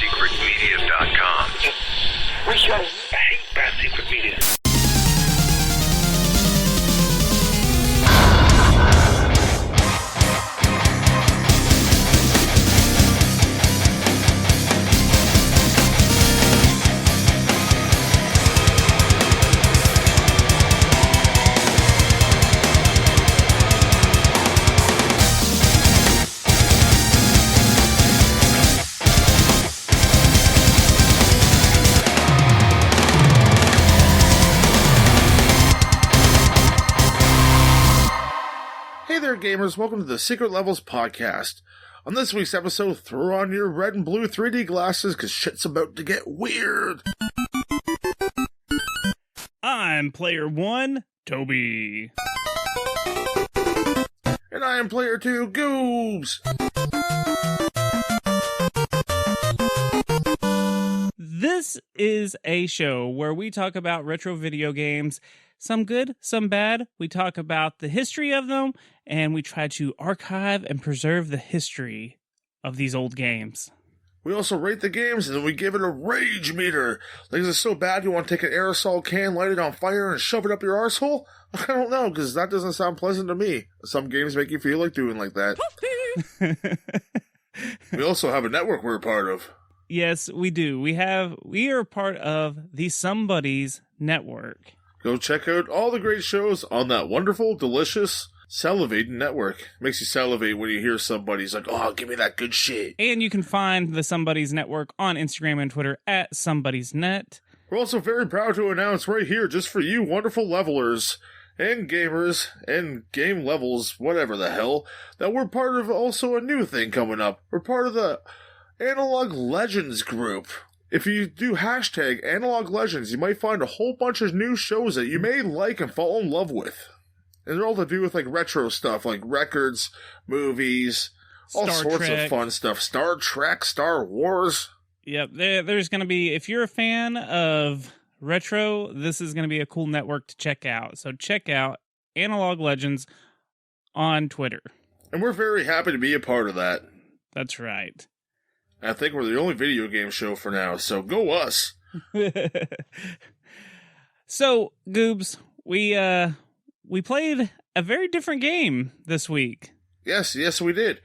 BadSecretMedia.com. We so hate Bad Secret Media. Hey there, gamers. Welcome to the Secret Levels podcast. On this week's episode, throw on your red and blue 3D glasses because shit's about to get weird. I'm player 1, Toby. And I am player 2, Goobs. This is a show where we talk about retro video games, some good, some bad. We talk about the history of them, and we try to archive and preserve the history of these old games. We also rate the games and then we give it a rage meter. Like, is it so bad you want to take an aerosol can, light it on fire, and shove it up your arsehole? I don't know, because that doesn't sound pleasant to me. Some games make you feel like doing like that. We also have a network we're a part of. Yes, we do. We are part of the Somebody's Network. Go check out all the great shows on that wonderful, delicious, salivating network. Makes you salivate when you hear somebody's like, oh, give me that good shit. And you can find the Somebody's Network on Instagram and Twitter at Somebody's Net. We're also very proud to announce right here, just for you wonderful levelers and gamers and game levels, whatever the hell, that we're part of also a new thing coming up. We're part of the Analog Legends group. If you do hashtag Analog Legends, you might find a whole bunch of new shows that you may like and fall in love with. And they're all to do with like retro stuff, like records, movies, all sorts of fun stuff. Star Trek, Star Wars. Yep, there's going to be, if you're a fan of retro, this is going to be a cool network to check out. So check out Analog Legends on Twitter. And we're very happy to be a part of that. That's right. I think we're the only video game show for now, so go us. So, Goobs, we played a very different game this week. Yes, we did.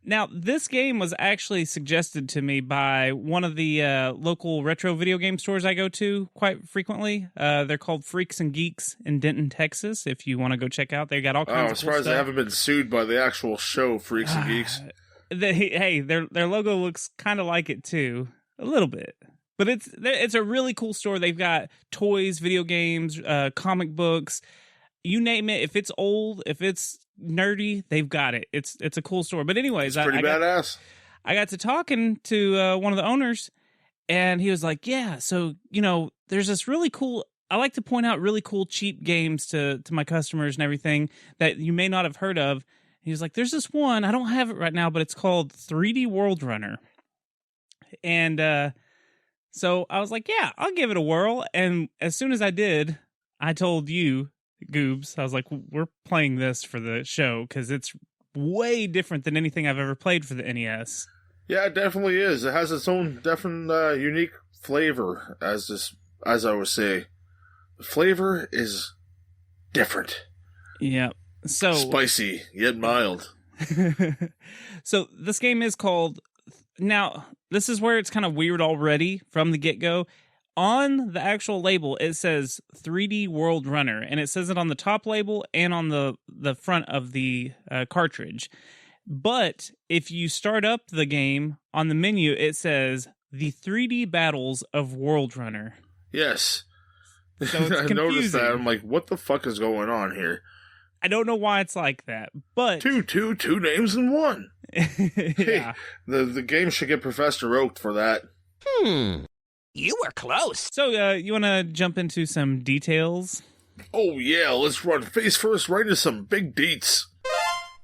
Now, this game was actually suggested to me by one of the local retro video game stores I go to quite frequently. They're called Freaks and Geeks in Denton, Texas. If you want to go check out, they got all kinds of I'm cool surprised stuff. they haven't been sued by the actual show, Freaks and Geeks. Their logo looks kind of like it too, a little bit. But it's a really cool store. They've got toys, video games, comic books, you name it. If it's old, if it's nerdy, they've got it. It's a cool store. But anyways, it's pretty badass. I got to talking to one of the owners, and he was like, "Yeah, so there's this really cool. I like to point out really cool cheap games to my customers and everything that you may not have heard of." He was like, "There's this one, I don't have it right now, but it's called 3D World Runner." And so I was like, "Yeah, I'll give it a whirl." And as soon as I did, I told you, Goobs, I was like, "We're playing this for the show because it's way different than anything I've ever played for the NES." Yeah, it definitely is. It has its own different, unique flavor, as I would say. The flavor is different. Yeah. So spicy, yet mild. So this game is called... Now, this is where it's kind of weird already from the get-go. On the actual label, it says 3D World Runner, and it says it on the top label and on the front of the cartridge. But if you start up the game, on the menu, it says the 3D Battles of World Runner. Yes. So it's I confusing. noticed that. I'm like, what the fuck is going on here? I don't know why it's like that, but... Two names in one. Yeah. Hey, the game should get Professor Oak for that. You were close. So, you want to jump into some details? Oh yeah, let's run face first right into some big deets.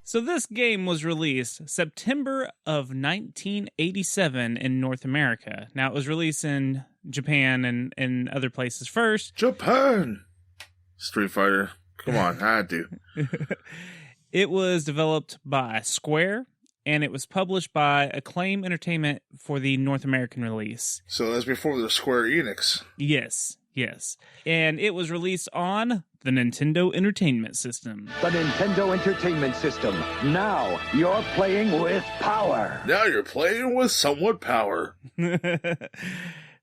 So this game was released September of 1987 in North America. Now, it was released in Japan and other places first. Japan! Street Fighter. Come on, I had to. It was developed by Square and it was published by Acclaim Entertainment for the North American release. So that's before the Square Enix. Yes. And it was released on the Nintendo Entertainment System. The Nintendo Entertainment System. Now you're playing with power. Now you're playing with somewhat power.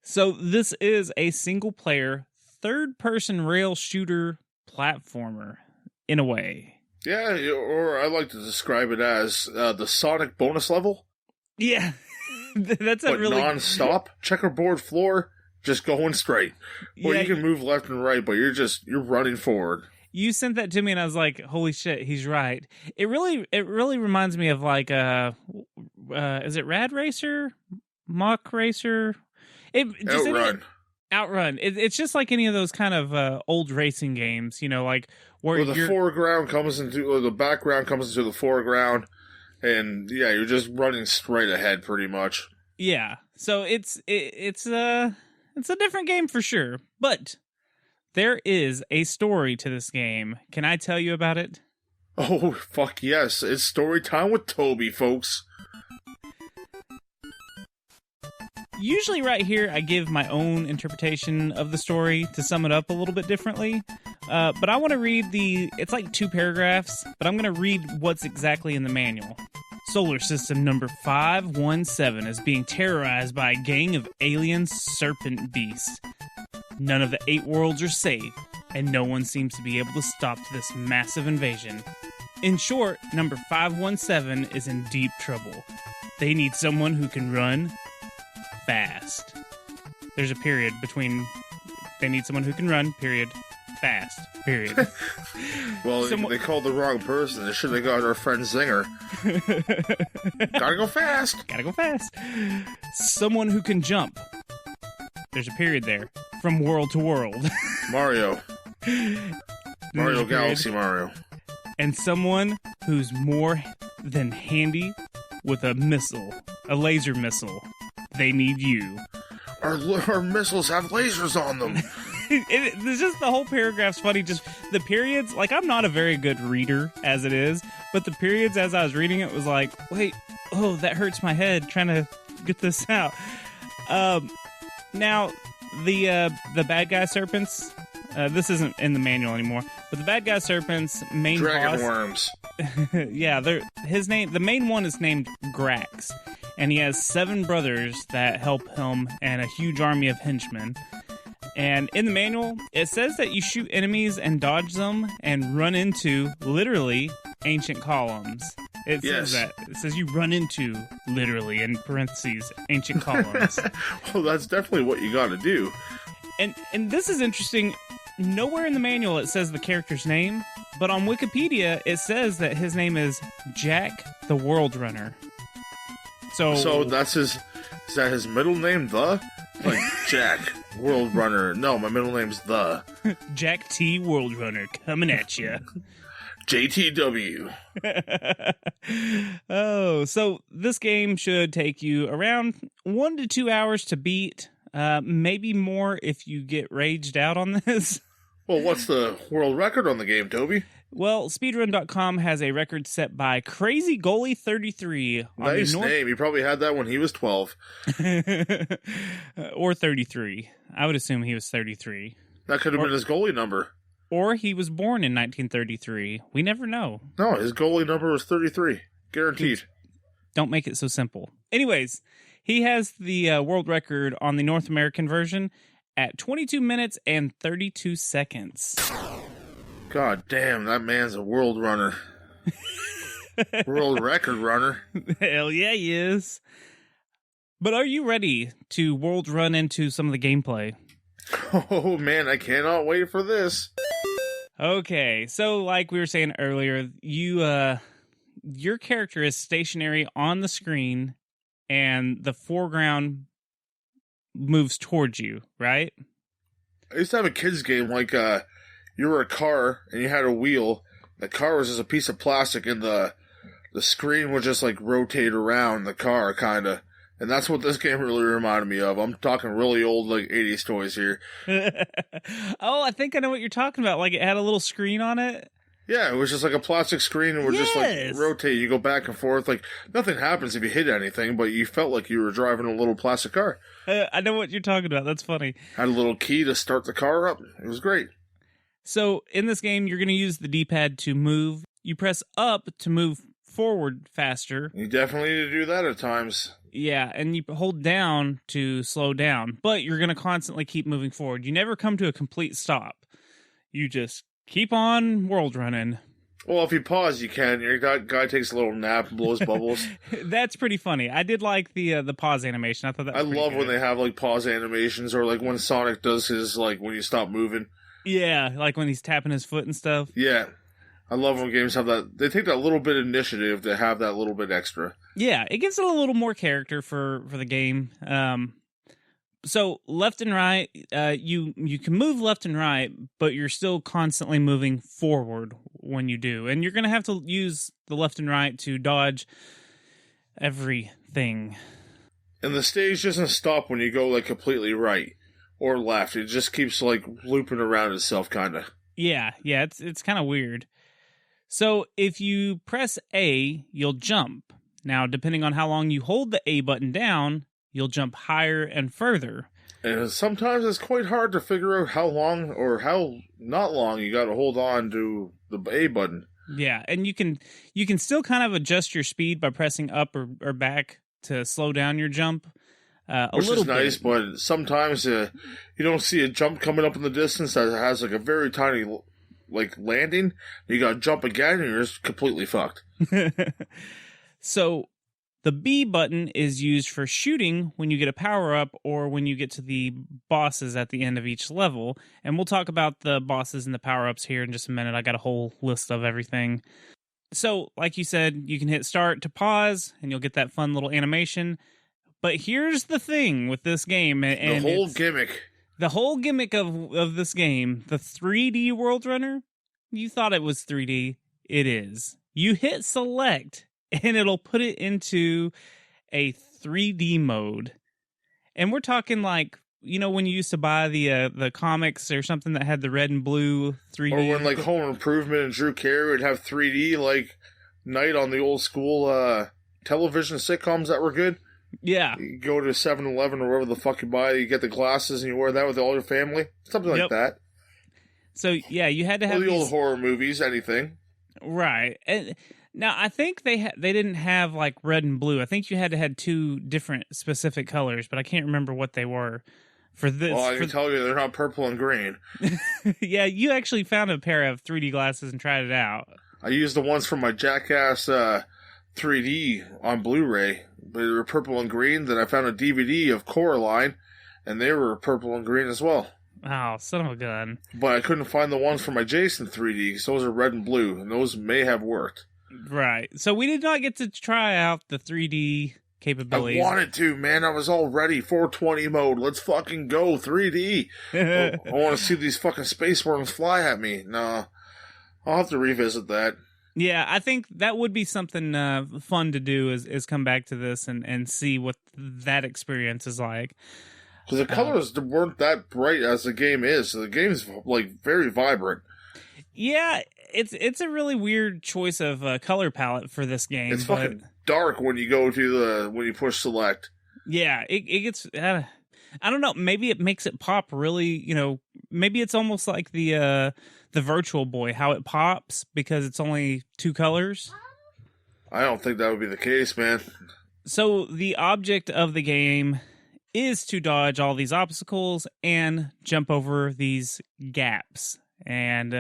So this is a single-player, third-person rail shooter platformer, in a way. Yeah, or I like to describe it as the Sonic bonus level. Yeah, that's a but really non-stop checkerboard floor, just going straight. Or Yeah, you can move left and right, but you're running forward. You sent that to me, and I was like, "Holy shit, he's right." It really reminds me of like is it Rad Racer, Mach Racer? Outrun. It's just like any of those kind of old racing games, like where the foreground comes into, or the background comes into the foreground, and yeah, you're just running straight ahead, pretty much. Yeah, so it's a different game for sure, but there is a story to this game. Can I tell you about it? Oh, fuck yes. It's story time with Toby, folks. Usually right here, I give my own interpretation of the story to sum it up a little bit differently. But I want to read it's like 2 paragraphs, but I'm going to read what's exactly in the manual. Solar System number 517 is being terrorized by a gang of alien serpent beasts. None of the 8 worlds are safe, and no one seems to be able to stop this massive invasion. In short, number 517 is in deep trouble. They need someone who can run fast. There's a period between they need someone who can run, period, fast, period. Well, they called the wrong person. They should have got our friend Zinger. Gotta go fast. Someone who can jump. There's a period there. From world to world. Mario Galaxy Mario. And someone who's more than handy with a missile, a laser missile. They need you. Our missiles have lasers on them. It's just the whole paragraph's funny. Just the periods. Like, I'm not a very good reader as it is, but the periods as I was reading it was like, wait, oh, that hurts my head trying to get this out. Now, the bad guy serpents. This isn't in the manual anymore, but the bad guy serpents main Dragon boss. worms. Yeah, his name. The main one is named Grax. And he has 7 brothers that help him and a huge army of henchmen. And in the manual, it says that you shoot enemies and dodge them and run into, literally, ancient columns. It says that. It says you run into, literally, in parentheses, ancient columns. Well, that's definitely what you gotta do. And this is interesting. Nowhere in the manual it says the character's name, but on Wikipedia, it says that his name is Jack the World Runner. So that's is that his middle name, The? Like, Jack, World Runner. No, my middle name's The. Jack T. World Runner coming at you. JTW. Oh, so this game should take you around 1 to 2 hours to beat. Maybe more if you get raged out on this. Well, what's the world record on the game, Toby? Well, speedrun.com has a record set by Crazy Goalie 33. Nice name. He probably had that when he was 12. Or 33. I would assume he was 33. That could have been his goalie number. Or he was born in 1933. We never know. No, his goalie number was 33. Guaranteed. Don't make it so simple. Anyways, he has the world record on the North American version at 22 minutes and 32 seconds. God damn, that man's a world runner. World record runner. Hell yeah, he is. But are you ready to world run into some of the gameplay? Oh man, I cannot wait for this. Okay, so like we were saying earlier, your character is stationary on the screen and the foreground moves towards you, right? I used to have a kid's game like you were a car and you had a wheel. The car was just a piece of plastic and the screen would just like rotate around the car kinda. And that's what this game really reminded me of. I'm talking really old, like, 80s toys here. Oh, I think I know what you're talking about. Like, it had a little screen on it? Yeah, it was just like a plastic screen and would just like rotate. You go back and forth. Like nothing happens if you hit anything, but you felt like you were driving a little plastic car. I know what you're talking about. That's funny. Had a little key to start the car up. It was great. So in this game, you're going to use the D-pad to move. You press up to move forward faster. You definitely need to do that at times. Yeah, and you hold down to slow down, but you're going to constantly keep moving forward. You never come to a complete stop. You just keep on world running. Well, if you pause, you can. Your guy takes a little nap and blows bubbles. That's pretty funny. I did like the pause animation. I thought that was I love when they have like pause animations, or like when Sonic does his like when you stop moving. Yeah, like when he's tapping his foot and stuff. Yeah. I love when games have that. They take that little bit of initiative to have that little bit extra. Yeah, it gives it a little more character for the game. So left and right, you can move left and right, but you're still constantly moving forward when you do. And you're going to have to use the left and right to dodge everything. And the stage doesn't stop when you go like completely right or left. It just keeps like looping around itself, kind of. Yeah, it's kind of weird. So if you press A, you'll jump. Now, depending on how long you hold the A button down, you'll jump higher and further. And sometimes it's quite hard to figure out how long or how not long you got to hold on to the A button. Yeah, and you can still kind of adjust your speed by pressing up or back to slow down your jump. Which is nice, but sometimes you don't see a jump coming up in the distance that has like a very tiny like landing. You got to jump again, and you're just completely fucked. So the B button is used for shooting when you get a power-up or when you get to the bosses at the end of each level. And we'll talk about the bosses and the power-ups here in just a minute. I got a whole list of everything. So, like you said, you can hit start to pause, and you'll get that fun little animation. But here's the thing with this game. And the whole gimmick. The whole gimmick of this game, the 3D World Runner, you thought it was 3D. It is. You hit select, and it'll put it into a 3D mode. And we're talking like, you know, when you used to buy the comics or something that had the red and blue 3D. Or when like Home Improvement and Drew Carey would have 3D like night on the old school television sitcoms that were good. Yeah. You go to 7-Eleven or wherever the fuck you buy, you get the glasses and you wear that with all your family. Something like that. So, yeah, you had to have the old horror movies, anything. Right. And now, I think they didn't have, like, red and blue. I think you had to have two different specific colors, but I can't remember what they were for this. Well, I can tell you they're not purple and green. Yeah, you actually found a pair of 3D glasses and tried it out. I used the ones from my Jackass 3D on Blu-ray. They were purple and green. Then I found a DVD of Coraline, and they were purple and green as well. Oh, son of a gun. But I couldn't find the ones from my Jason 3D, because those are red and blue, and those may have worked. Right. So we did not get to try out the 3D capabilities. I wanted to, man. I was all ready. 420 mode. Let's fucking go. 3D. I want to see these fucking space worms fly at me. No. I'll have to revisit that. Yeah, I think that would be something fun to do is come back to this and see what that experience is like. Because the colors weren't that bright as the game is. So the game's like very vibrant. Yeah, it's a really weird choice of color palette for this game. It's fucking dark when you go to when you push select. Yeah, it gets. I don't know. Maybe it makes it pop really. You know, maybe it's almost like the Virtual Boy, how it pops because it's only two colors. I don't think that would be the case, man. So the object of the game is to dodge all these obstacles and jump over these gaps. And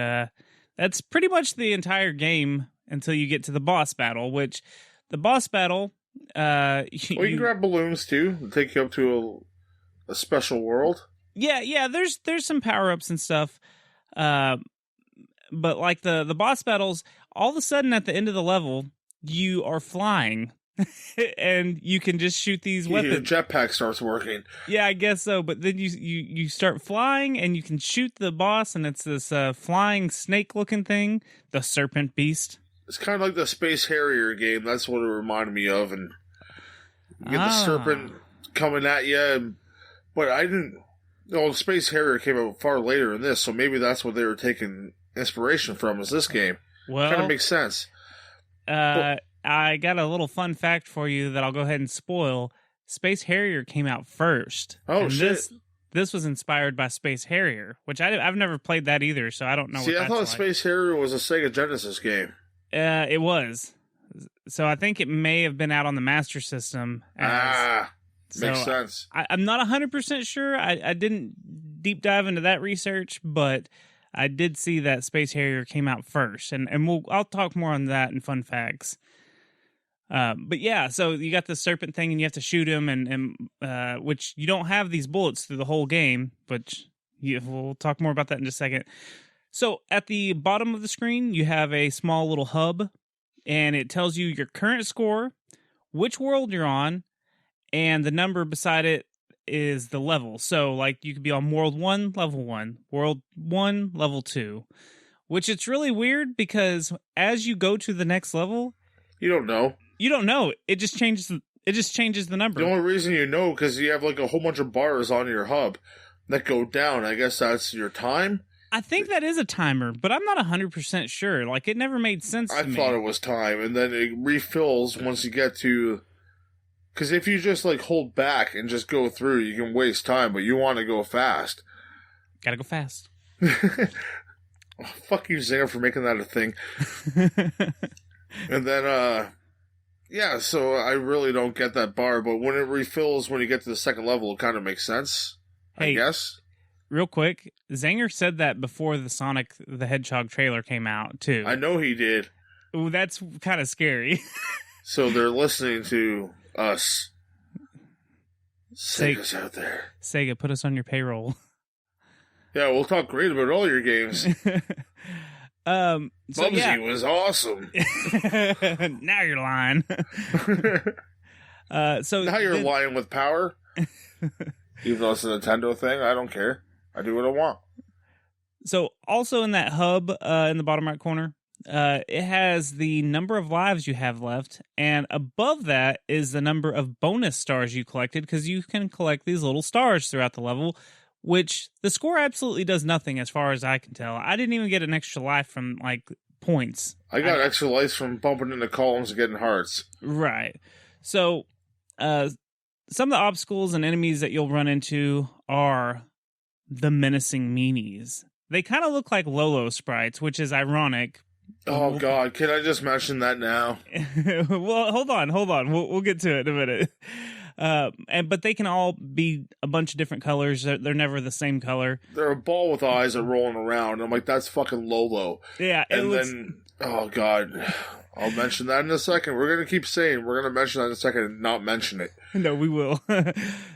that's pretty much the entire game until you get to the boss battle, which the boss battle... you can grab balloons, too, to take you up to a special world. Yeah, there's some power-ups and stuff. But like the boss battles, all of a sudden at the end of the level, you are flying. And you can just shoot these weapons. Your jetpack starts working. Yeah, I guess so. But then you start flying, and you can shoot the boss, and it's this flying snake-looking thing, the Serpent Beast. It's kind of like the Space Harrier game. That's what it reminded me of. And you get the serpent coming at you. But I didn't... the Space Harrier came out far later in this, so maybe that's what they were taking inspiration from, is this game. Well, kind of makes sense. I got a little fun fact for you that I'll go ahead and spoil. Space Harrier came out first. Oh, and shit. This was inspired by Space Harrier, which I've never played that either, so I don't know. See, what I that's thought like. Space Harrier was a Sega Genesis game. It was. So I think it may have been out on the Master System. Makes sense. I'm not 100% sure. I didn't deep dive into that research, but I did see that Space Harrier came out first, and I'll talk more on that in fun facts. But yeah, so you got the serpent thing, and you have to shoot him, and which you don't have these bullets through the whole game, but we'll talk more about that in just a second. So at the bottom of the screen, you have a small little hub, and it tells you your current score, which world you're on, and the number beside it is the level. So like you could be on World 1, Level 1, World 1, Level 2, which it's really weird because as you go to the next level, You don't know. you don't know. It just changes the number. The only reason you know because you have like a whole bunch of bars on your hub that go down. I guess that's your time. I think that is a timer, but I'm not 100% sure. Like, it never made sense to I me. thought it was time, and then it refills once you get to... Because if you just like hold back and just go through, you can waste time, but you want to go fast. Gotta go fast. Oh, fuck you, Zinger, for making that a thing. And then, yeah, so I really don't get that bar, but when it refills when you get to the second level, it kind of makes sense, Hey, I guess. Real quick, Zanger said that before the Sonic the Hedgehog trailer came out, too. I know he did. Ooh, that's kind of scary. So they're listening to us. Sega's out there. Sega, put us on your payroll. Yeah, we'll talk great about all your games. So Bubsy yeah. was awesome. Now you're lying. So Now you're lying with power. Even though it's a Nintendo thing, I don't care. I do what I want. So also in that hub in the bottom right corner, it has the number of lives you have left, and above that is the number of bonus stars you collected, because you can collect these little stars throughout the level, which the score absolutely does nothing as far as I can tell. I didn't even get an extra life from like points. I got extra life from bumping into columns and getting hearts. Right. So some of the obstacles and enemies that you'll run into are the menacing meanies. They kind of look like Lolo sprites, which is ironic. Oh, God. Can I just mention that now? Well, hold on. We'll get to it in a minute. But they can all be a bunch of different colors. They're never the same color. They're a ball with eyes that are rolling around. I'm like, that's fucking Lolo. Yeah. Then, oh, God. I'll mention that in a second. We're going to keep saying we're going to mention that in a second and not mention it. No, we will.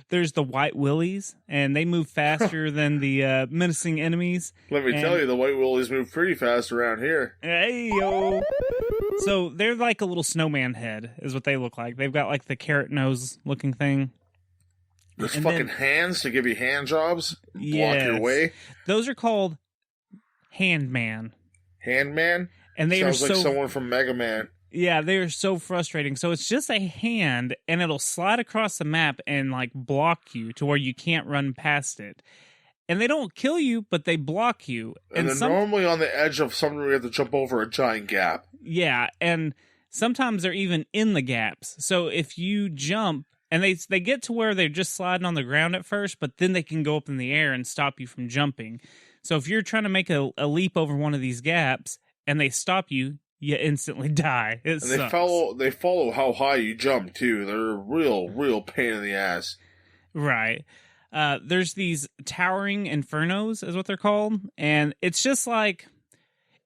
There's the white willies, and they move faster than the menacing enemies. Let me tell you, the white willies move pretty fast around here. Hey, yo. So they're like a little snowman head, is what they look like. They've got like the carrot nose looking thing. There's And fucking then- hands to give you hand jobs. Block Yes. your way. Those are called Handman. Handman? And they Sounds are like so someone from Mega Man. Yeah, they're so frustrating. So it's just a hand, and it'll slide across the map and like block you to where you can't run past it. And they don't kill you, but they block you. And they're normally on the edge of something where you have to jump over a giant gap. Yeah, and sometimes they're even in the gaps. So if you jump, and they get to where they're just sliding on the ground at first, but then they can go up in the air and stop you from jumping. So if you're trying to make a leap over one of these gaps and they stop you, you instantly die. It And sucks. they follow how high you jump too. They're a real pain in the ass. Right. There's these towering infernos, is what they're called. And it's just like,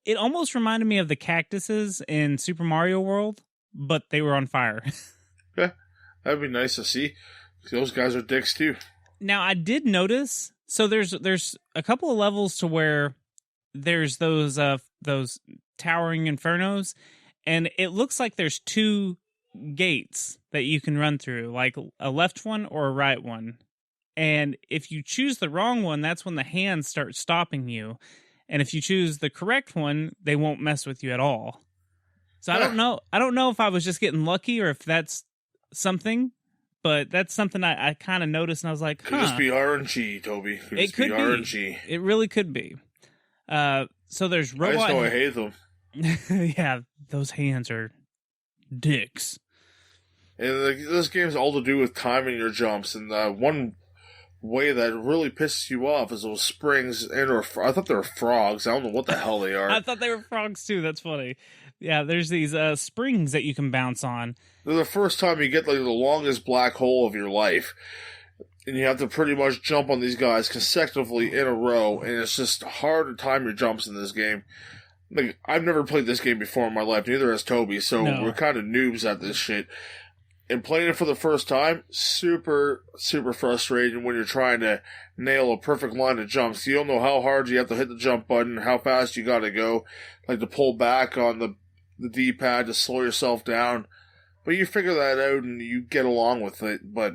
it almost reminded me of the cactuses in Super Mario World, but they were on fire. Yeah, that'd be nice to see. Those guys are dicks too. Now, I did notice, so there's a couple of levels to where there's those towering infernos, and it looks like there's two gates that you can run through, like a left one or a right one. And if you choose the wrong one, that's when the hands start stopping you. And if you choose the correct one, they won't mess with you at all. So I don't know if I was just getting lucky or if that's something, but that's something I kind of noticed, and I was like, Could just be RNG, Toby. It could be. RNG. It really could be. So there's I robot. just know I hate them. Yeah, those hands are dicks. And this game's all to do with timing your jumps, and one way that really pisses you off is those springs or I thought they were frogs. I don't know what the hell they are. I thought they were frogs too. That's funny. Yeah, there's these springs that you can bounce on. They're the first time you get like the longest black hole of your life, and you have to pretty much jump on these guys consecutively in a row, and it's just hard to time your jumps in this game. Like, I've never played this game before in my life, neither has Toby, so we're kind of noobs at this shit. And playing it for the first time, super, super frustrating when you're trying to nail a perfect line of jumps. You don't know how hard you have to hit the jump button, how fast you gotta go, like to pull back on the D-pad to slow yourself down. But you figure that out and you get along with it. But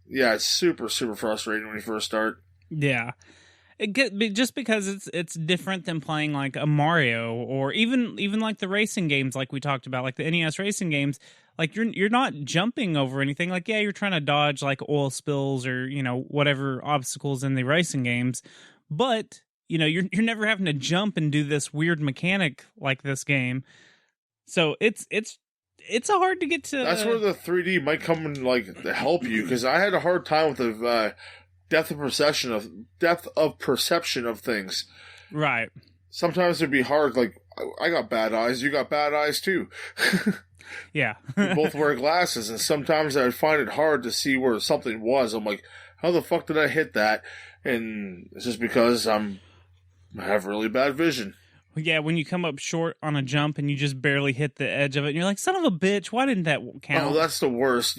yeah, it's super, super frustrating when you first start. Yeah. Just because it's different than playing like a Mario or even like the racing games like we talked about, like the NES racing games. Like you're not jumping over anything. Like, yeah, you're trying to dodge like oil spills or, whatever obstacles in the racing games. But, you're never having to jump and do this weird mechanic like this game. So it's hard to get to. That's where the 3D might come in like to help you, because I had a hard time with the depth of perception of things. Right. Sometimes it'd be hard. Like, I got bad eyes. You got bad eyes too. Yeah. We both wear glasses, and sometimes I would find it hard to see where something was. I'm like, how the fuck did I hit that? And it's just because I have really bad vision. Yeah, when you come up short on a jump and you just barely hit the edge of it, and you're like, son of a bitch, why didn't that count? Oh, that's the worst.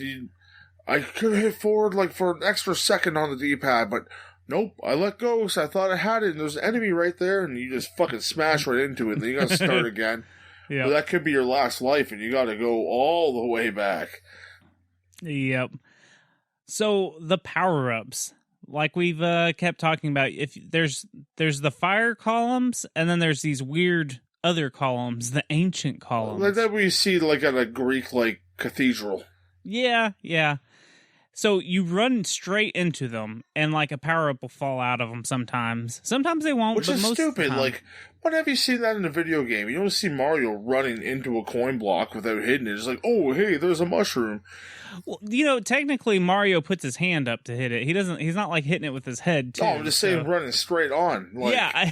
I could have hit forward like for an extra second on the D-pad, but nope, I let go because I thought I had it, and there's an enemy right there, and you just fucking smash right into it, and then you gotta start again. Yeah, that could be your last life, and you gotta go all the way back. Yep. So the power-ups, like we've kept talking about, if there's the fire columns, and then there's these weird other columns, the ancient columns. Like that we see like at a Greek like cathedral. Yeah. So you run straight into them, and like a power-up will fall out of them sometimes. Sometimes they won't, which but is most stupid. Of the time. Like, when have you seen that in a video game? You don't see Mario running into a coin block without hitting it. It's like, oh, hey, there's a mushroom. Well, technically Mario puts his hand up to hit it. He's not like hitting it with his head too. No, I'm just saying running straight on. Like, yeah,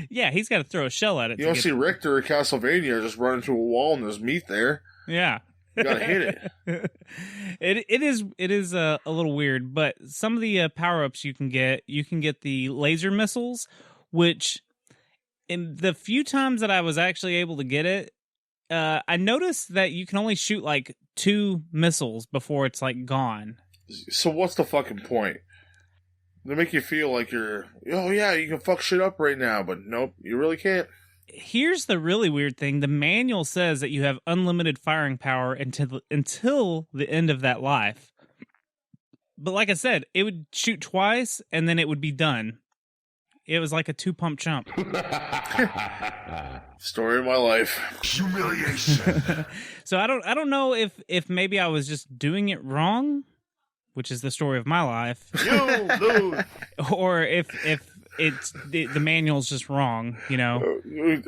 yeah, he's got to throw a shell at it. You don't see Richter at Castlevania just run into a wall and there's meat there. Yeah. You gotta hit it. It is a little weird, but some of the power-ups you can get the laser missiles, which in the few times that I was actually able to get it, I noticed that you can only shoot like 2 missiles before it's like gone. So what's the fucking point? They make you feel like you're, oh yeah, you can fuck shit up right now, but nope, you really can't. Here's the really weird thing. The manual says that you have unlimited firing power until the end of that life. But like I said, it would shoot twice and then it would be done. It was like a 2-pump jump. Story of my life. Humiliation. So I don't know if maybe I was just doing it wrong, which is the story of my life. You lose. Or if it's the manual's just wrong, you know.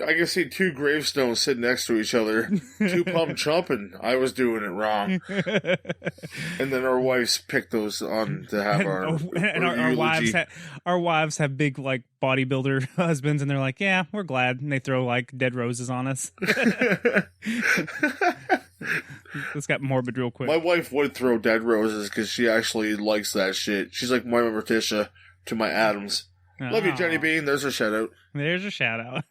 I can see 2 gravestones sitting next to each other. 2-pump jumping. I was doing it wrong. And then our wives picked those on to have our wives have big like bodybuilder husbands, and they're like, yeah, we're glad, and they throw like dead roses on us. This got morbid real quick. My wife would throw dead roses because she actually likes that shit. She's like my Morticia to my Adams. Love you, Jenny Bean. There's a shout out. There's a shout out.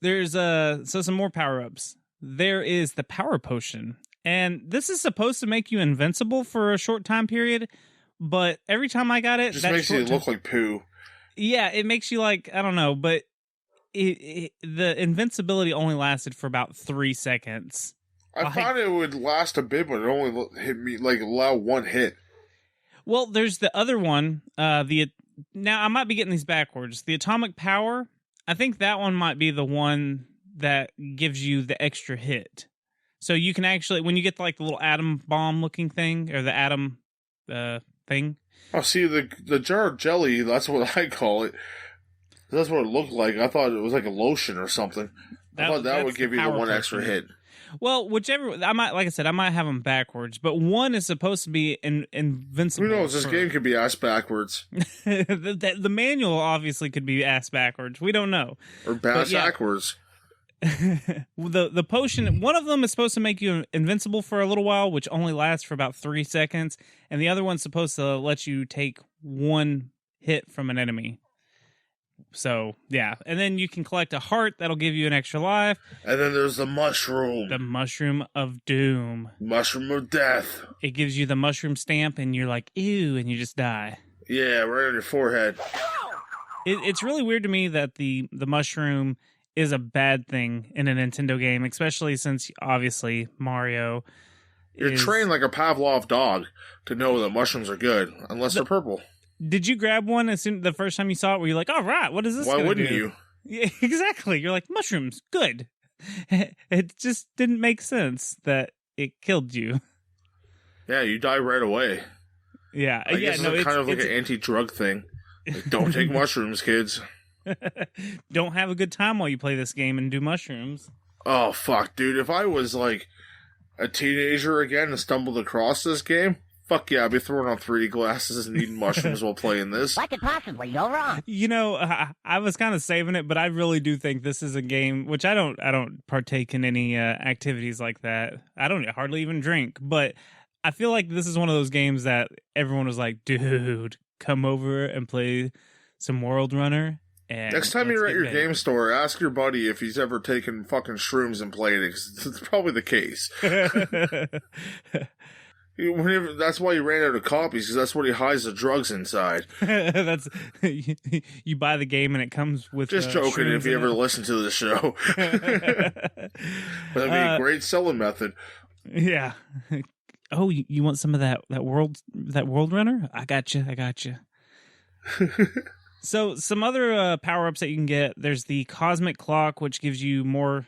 There's so some more power ups. There is the power potion, and this is supposed to make you invincible for a short time period. But every time I got it, just makes you look like poo. Yeah, it makes you like, I don't know, but the invincibility only lasted for about 3 seconds. I thought it would last a bit, but it only hit me like allow 1 hit. Well, there's the other one. Now, I might be getting these backwards. The atomic power, I think that one might be the one that gives you the extra hit. So you can actually, when you get like the little atom bomb looking thing, or the atom thing. Oh, see, the jar of jelly, that's what I call it. That's what it looked like. I thought it was like a lotion or something. I thought that would give you the one extra hit. Well, whichever, like I said, I might have them backwards, but one is supposed to be invincible. Who knows? This game could be ass backwards. The manual obviously could be ass backwards. We don't know. Or backwards. The potion, one of them is supposed to make you invincible for a little while, which only lasts for about 3 seconds, and the other one's supposed to let you take 1 hit from an enemy. So, yeah. And then you can collect a heart that'll give you an extra life. And then there's the mushroom. The mushroom of doom. Mushroom of death. It gives you the mushroom stamp, and you're like, ew, and you just die. Yeah, right on your forehead. It's really weird to me that the mushroom is a bad thing in a Nintendo game, especially since, obviously, Mario You're trained like a Pavlov dog to know that mushrooms are good, unless they're purple. Did you grab one the first time you saw it? Were you like, all right, what is this? Why wouldn't do? you? Yeah, exactly. You're like, mushrooms, good. It just didn't make sense that it killed you. Yeah, you die right away. Yeah, I guess it's kind of like an anti-drug thing. Like, don't take mushrooms, kids. Don't have a good time while you play this game and do mushrooms. Oh, fuck, dude. If I was like a teenager again and stumbled across this game, fuck yeah, I'd be throwing on 3D glasses and eating mushrooms while playing this. What could possibly go wrong? You know, I was kind of saving it, but I really do think this is a game which I don't partake in any activities like that. I don't hardly even drink, but I feel like this is one of those games that everyone was like, dude, come over and play some World Runner. And next time you're at your game store, ask your buddy if he's ever taken fucking shrooms and played it, 'cause it's probably the case. That's why he ran out of copies, because that's what he hides the drugs inside. That's you buy the game and it comes with just joking if you ever listen to the show. That'd be a great selling method. Yeah. Oh, you want some of that world runner? I got you. So some other power-ups that you can get, there's the cosmic clock, which gives you more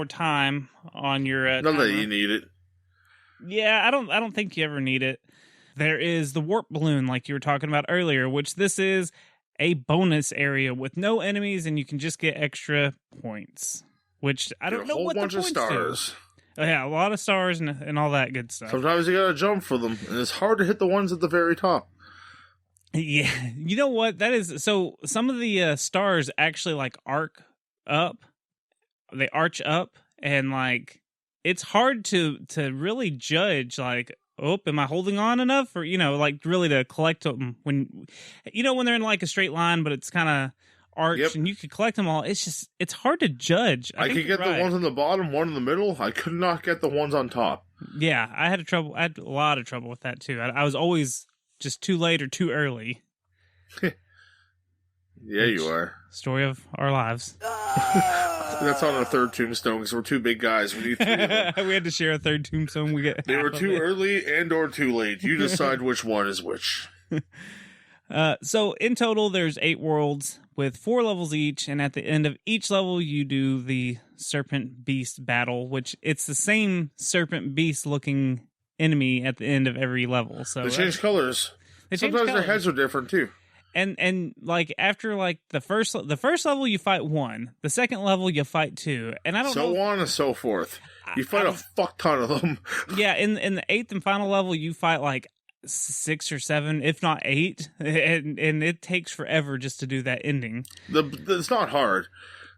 time on your not that you need it. Yeah, I don't think you ever need it. There is the warp balloon, like you were talking about earlier, which this is a bonus area with no enemies, and you can just get extra points. Which I don't know what the points do. A whole bunch of stars. Oh, yeah, a lot of stars and all that good stuff. Sometimes you gotta jump for them, and it's hard to hit the ones at the very top. Yeah, you know what? That is so. Some of the stars actually like arc up. They arch up, and like it's hard to really judge. Like, oh, am I holding on enough, or like really to collect them when when they're in like a straight line, but it's kind of arched, and you could collect them all. It's hard to judge. I could get the ones on the bottom, one in the middle. I could not get the ones on top. Yeah, I had a lot of trouble with that too. I was always just too late or too early. Yeah, you are. Story of our lives. That's on our third tombstone because we're two big guys. We need 3 of them. We had to share a third tombstone. They were too early and or too late. You decide which one is which. So in total, there's 8 worlds with 4 levels each, and at the end of each level, you do the serpent beast battle, which it's the same serpent beast looking enemy at the end of every level. So they change colors. Sometimes their heads are different too. And like after like the first level you fight 1, the second level you fight 2, and I don't know. So on and so forth. You fight a fuck ton of them. Yeah, in the 8th and final level you fight like 6 or 7, if not 8, and it takes forever just to do that ending. It's not hard.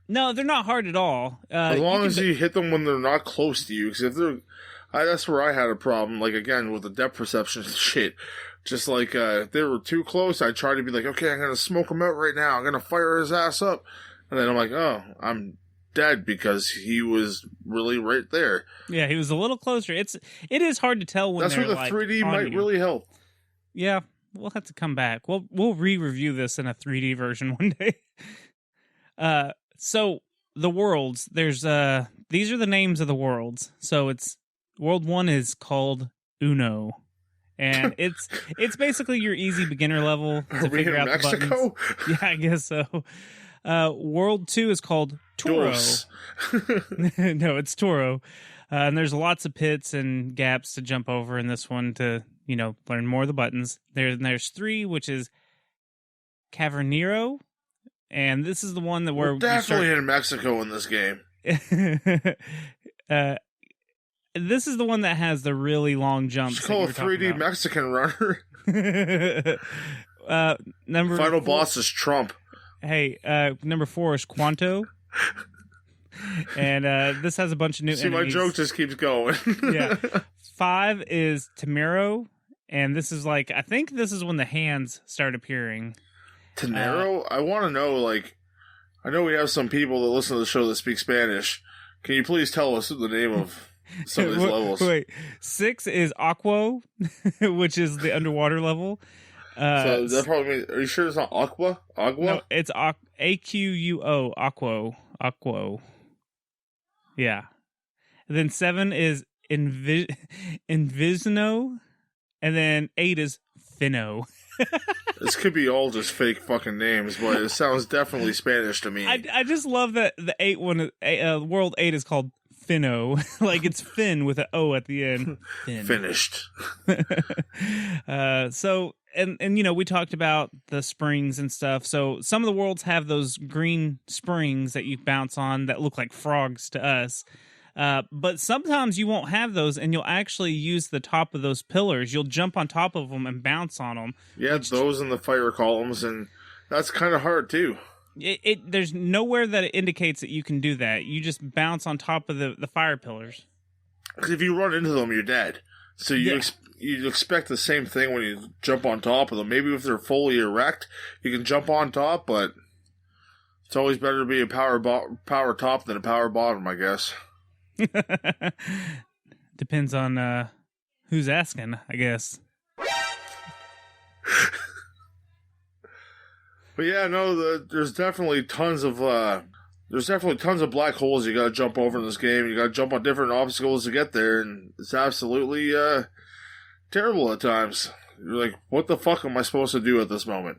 No, they're not hard at all. As long as you hit them when they're not close to you, because if they're, that's where I had a problem. Like again with the depth perception shit. Just like if they were too close, I tried to be like, okay, I'm gonna smoke him out right now. I'm gonna fire his ass up, and then I'm like, oh, I'm dead because he was really right there. Yeah, he was a little closer. It is hard to tell when that's where the like 3D might really help. Yeah, we'll have to come back. We'll re-review this in a 3D version one day. So the worlds, there's these are the names of the worlds. So it's World 1 is called Uno. And it's basically your easy beginner level to figure out Mexico? the buttons. Yeah, I guess so. World 2 is called Toro. No, it's Toro. And there's lots of pits and gaps to jump over in this one to, learn more of the buttons. There's 3, which is Cavernero, and this is the one that where We're definitely in Mexico in this game. This is the one that has the really long jumps. It's called a 3D Mexican runner. Number Final 4, boss is Trump. Hey, number 4 is Quanto. And this has a bunch of new enemies. My joke just keeps going. Yeah. 5 is Tamero, and this is like, I think this is when the hands start appearing. Tamero? I want to know, like, I know we have some people that listen to the show that speak Spanish. Can you please tell us the name of some of these levels? Wait, 6 is Aquo, which is the underwater level. So that probably means, are you sure it's not Aqua? Agua? No, it's Aquo, Aquo. Yeah. And then 7 is Invisno, and then 8 is Finno. This could be all just fake fucking names, but it sounds definitely Spanish to me. I just love that the 8 one, World 8 is called Finno. Like it's Finn with an O at the end. Finn. Finished. So, and you know, we talked about the springs and stuff. So some of the worlds have those green springs that you bounce on that look like frogs to us. But sometimes you won't have those, and you'll actually use the top of those pillars. You'll jump on top of them and bounce on them. Yeah, those in the fire columns, and that's kind of hard too. There's nowhere that it indicates that you can do that. You just bounce on top of the fire pillars. Because if you run into them, you're dead. So you expect the same thing when you jump on top of them. Maybe if they're fully erect, you can jump on top, but it's always better to be a power top than a power bottom, I guess. Depends on who's asking, I guess. But yeah, no, there's definitely tons of black holes you gotta jump over in this game. You gotta jump on different obstacles to get there, and it's absolutely terrible at times. You're like, what the fuck am I supposed to do at this moment?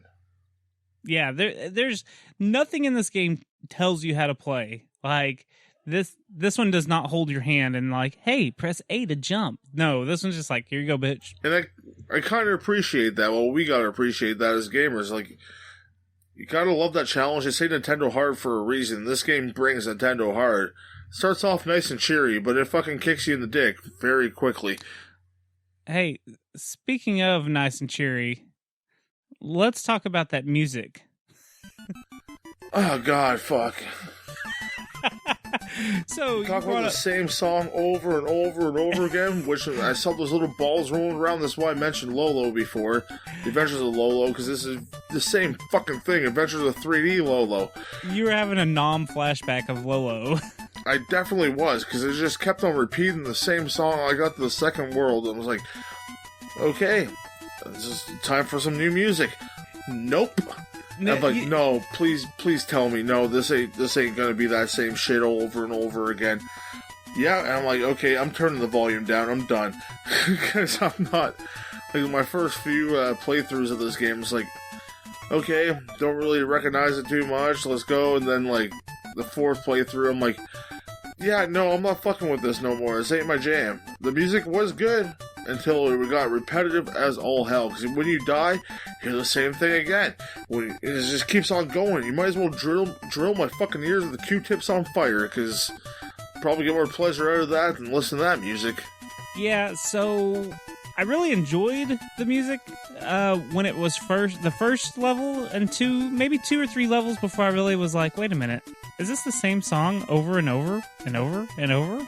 Yeah, there's nothing in this game tells you how to play. Like this one does not hold your hand and like, hey, press A to jump. No, this one's just like, here you go, bitch. And I kind of appreciate that. Well, we gotta appreciate that as gamers. Like, you gotta love that challenge. They say Nintendo Hard for a reason. This game brings Nintendo Hard. Starts off nice and cheery, but it fucking kicks you in the dick very quickly. Hey, speaking of nice and cheery, let's talk about that music. Oh, God, fuck. So talk about the same song over and over and over again, which I saw those little balls rolling around. That's why I mentioned Lolo before. The Adventures of Lolo, because this is the same fucking thing. Adventures of 3D Lolo. You were having a flashback of Lolo. I definitely was, because it just kept on repeating the same song. I got to the second world and was like, okay, this is time for some new music. Nope. I'm like, no, please tell me, no, this ain't gonna be that same shit over and over again. Yeah, and I'm like, okay, I'm turning the volume down, I'm done. Because I'm not, like, my first few playthroughs of this game was like, okay, don't really recognize it too much, let's go, and then, like, the fourth playthrough, I'm like, yeah, no, I'm not fucking with this no more, this ain't my jam. The music was good, until it got repetitive as all hell. Because when you die, you hear the same thing again. It just keeps on going. You might as well drill my fucking ears with the Q-tips on fire, because probably get more pleasure out of that than listen to that music. Yeah, so I really enjoyed the music when it was the first level, and maybe two or three levels before I really was like, wait a minute, is this the same song over and over and over and over?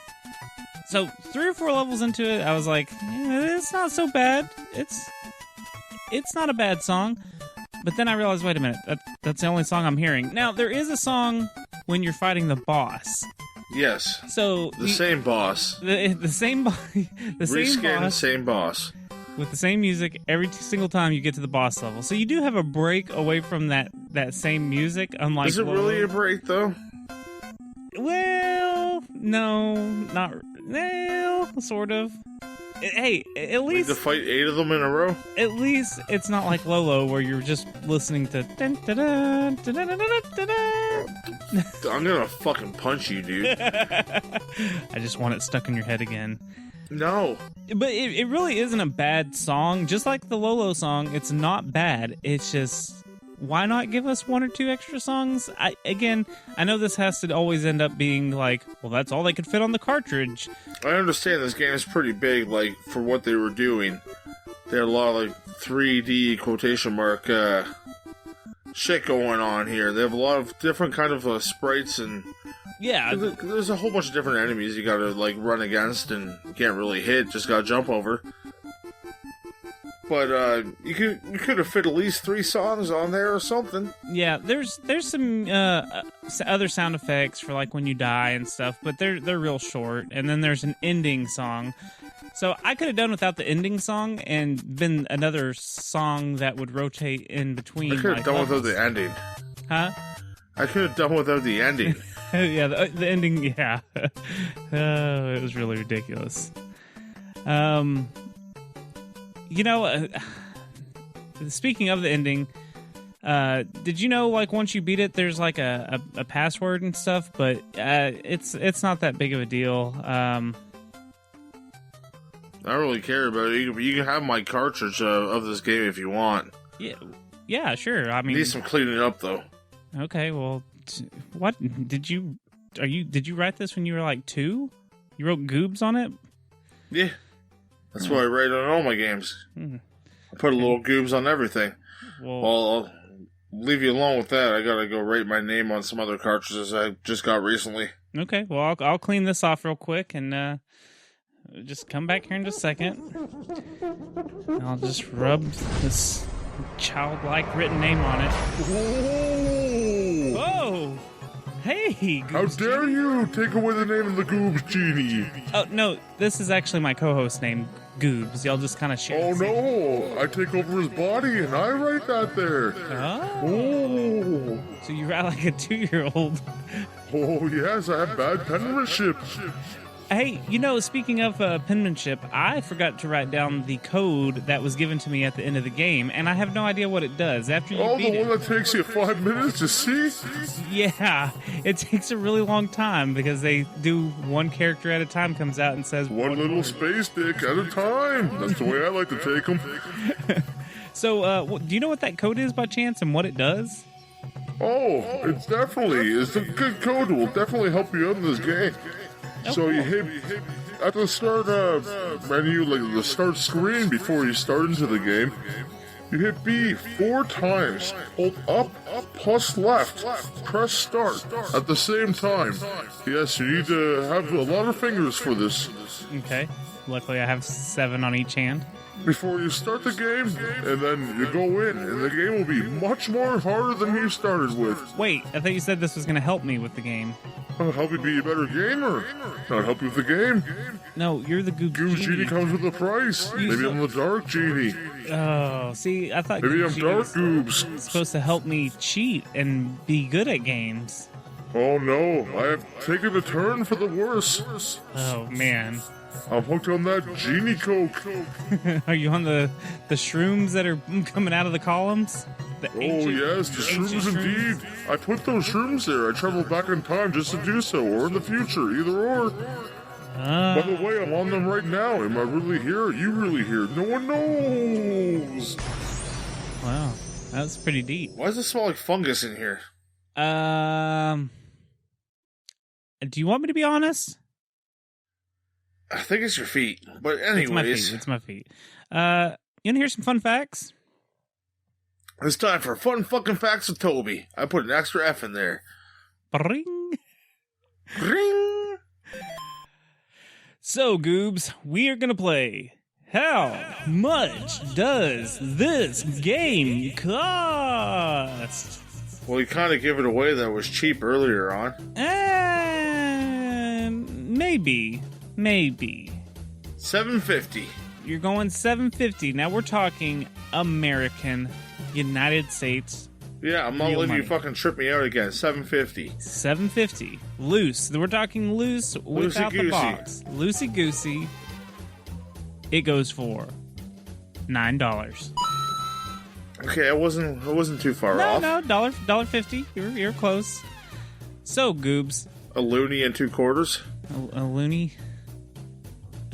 So 3 or 4 levels into it, I was like, it's not so bad. It's not a bad song. But then I realized, wait a minute, that's the only song I'm hearing. Now, there is a song when you're fighting the boss. Yes. So the same boss. The same boss. Same boss. With the same music every single time you get to the boss level. So you do have a break away from that same music, unlike... Is it really a break, though? Well, no, not... Well, sort of. Hey, at least... to fight 8 of them in a row? At least it's not like Lolo, where you're just listening to... I'm gonna fucking punch you, dude. I just want it stuck in your head again. No. But it really isn't a bad song. Just like the Lolo song, it's not bad. It's just... why not give us 1 or 2 extra songs? I know this has to always end up being like, well, that's all they could fit on the cartridge. I understand this game is pretty big, like, for what they were doing. They had a lot of, like, 3D quotation mark shit going on here. They have a lot of different kind of sprites, and yeah, there's a whole bunch of different enemies you gotta, like, run against and you can't really hit, just gotta jump over. But you could have fit at least 3 songs on there or something. Yeah, there's some other sound effects for like when you die and stuff, but they're real short. And then there's an ending song. So I could have done without the ending song and been another song that would rotate in between. I could have done without the ending. Huh? I could have done without the ending. Yeah, the ending. Yeah, it was really ridiculous. You know, speaking of the ending, did you know, like, once you beat it, there's like a password and stuff, but it's not that big of a deal. I don't really care about it. You can have my cartridge of this game if you want. Yeah, sure. I mean, need some cleaning up though. Okay, well, what did you write this when you were like 2? You wrote goobs on it? Yeah. That's what I write on all my games. I put a little goobs on everything. Well, I'll leave you alone with that. I gotta go write my name on some other cartridges I just got recently. Okay, well, I'll clean this off real quick and just come back here in just a second. I'll just rub this childlike written name on it. Whoa! Whoa! Hey, Goobs How dare Genie. you take away the name of the Goobs Genie? Oh, no, this is actually my co-host name, Goobs. Y'all just kind of share. Oh no, I take over his body and I write that there. Oh. So you write like a 2-year-old. Oh yes, I have bad penmanship. Hey, you know, speaking of penmanship, I forgot to write down the code that was given to me at the end of the game, and I have no idea what it does. After you beat the one that takes you 5 minutes to see? Yeah, it takes a really long time because they do one character at a time comes out and says one little space dick at a time. That's the way I like to take them. So, do you know what that code is by chance and what it does? Oh, it's a good code. It will definitely help you out in this game. So you hit at the start menu, like the start screen before you start into the game. You hit B 4 times, hold up plus left, press start at the same time. Yes, you need to have a lot of fingers for this. Okay. Luckily, I have 7 on each hand. Before you start the game, and then you go in, and the game will be much more harder than you started with. Wait, I thought you said this was going to help me with the game. I'll help you be a better gamer. Not help you with the game. No, you're the Goobs Goobs Genie. Genie comes with a price. Maybe I'm the Dark Genie. Oh, see, I thought Maybe Goobs I'm Genie Dark was Goobs. supposed to help me cheat and be good at games. Oh no, I have taken a turn for the worse. Oh, man. I'm hooked on that Genie Coke. Are you on the shrooms that are coming out of the columns? Oh yes, the shrooms indeed. I put those shrooms there. I traveled back in time just to do so, or in the future, either or. By the way, I'm on them right now. Am I really here? Are you really here? No one knows. Wow, that's pretty deep. Why does it smell like fungus in here? Do you want me to be honest? I think it's your feet. But anyways. It's my feet. You want to hear some fun facts? It's time for fun fucking facts with Toby. I put an extra F in there. Bring. Ring. So, Goobs, we are going to play How Much Does This Game Cost? Well, you kind of give it away that it was cheap earlier on. Maybe. $7.50. You're going $7.50. Now we're talking American, United States. Yeah, I'm not Real letting money. you fucking trip me out again. $7.50. $7.50. Loose. We're talking loose without the box. Loosey goosey. It goes for $9. Okay, I wasn't too far off. No, $1.50. You're close. So, Goobs. A loony and 2 quarters. A loony.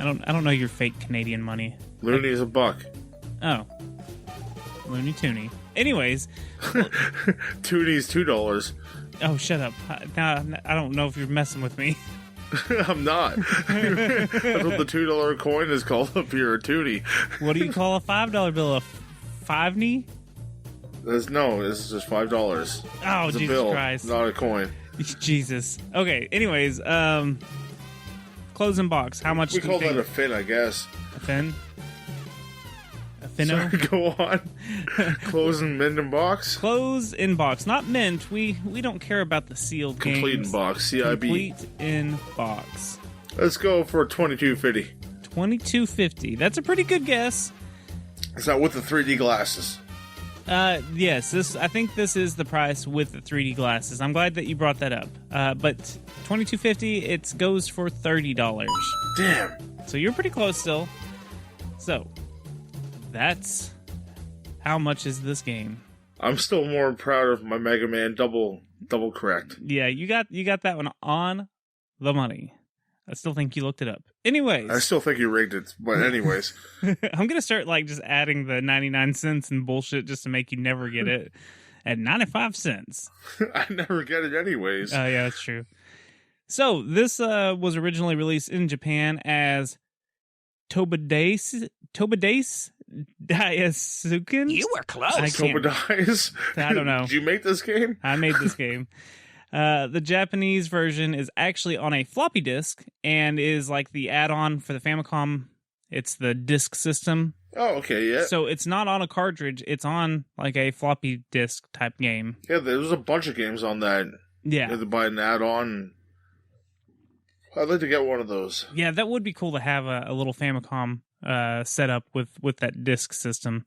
I don't know your fake Canadian money. Loony is $1. Oh. Looney Tooney. Anyways. Toonie's $2. Oh, shut up. Now, I don't know if you're messing with me. I'm not. That's what the $2 coin is called up here, a toonie. What do you call a $5 bill? A five-knee? No, this is just $5. Oh, it's a Jesus bill, Christ. not a coin. Jesus. Okay, anyways, closing box. How much We do call you think? that a fin, I guess. A fin? A finno? Sorry, go on. Closing mint in box? Close in box. Not mint. We don't care about the sealed Complete games. in box, CIB. Complete in box. Let's go for $22.50. $22.50. That's a pretty good guess. Is that with the 3D glasses? Yes, I think this is the price with the 3D glasses. I'm glad that you brought that up. But $22.50, it goes for $30. Damn. So you're pretty close still. So that's how much is this game? I'm still more proud of my Mega Man double correct. Yeah, you got that one on the money. I still think you looked it up. Anyways. I still think you rigged it, but anyways. I'm going to start just adding the 99 cents and bullshit just to make you never get it at 95 cents. I never get it anyways. Oh, yeah, that's true. So, this was originally released in Japan as Tobadace Daisuken? You were close. Tobadice? I don't know. Did you make this game? I made this game. The Japanese version is actually on a floppy disk and is like the add-on for the Famicom. It's the disk system. Oh, okay, yeah. So it's not on a cartridge. It's on like a floppy disk type game. Yeah, there's a bunch of games on that. Yeah. You have to buy an add-on. I'd like to get one of those. Yeah, that would be cool to have a little Famicom set up with that disk system.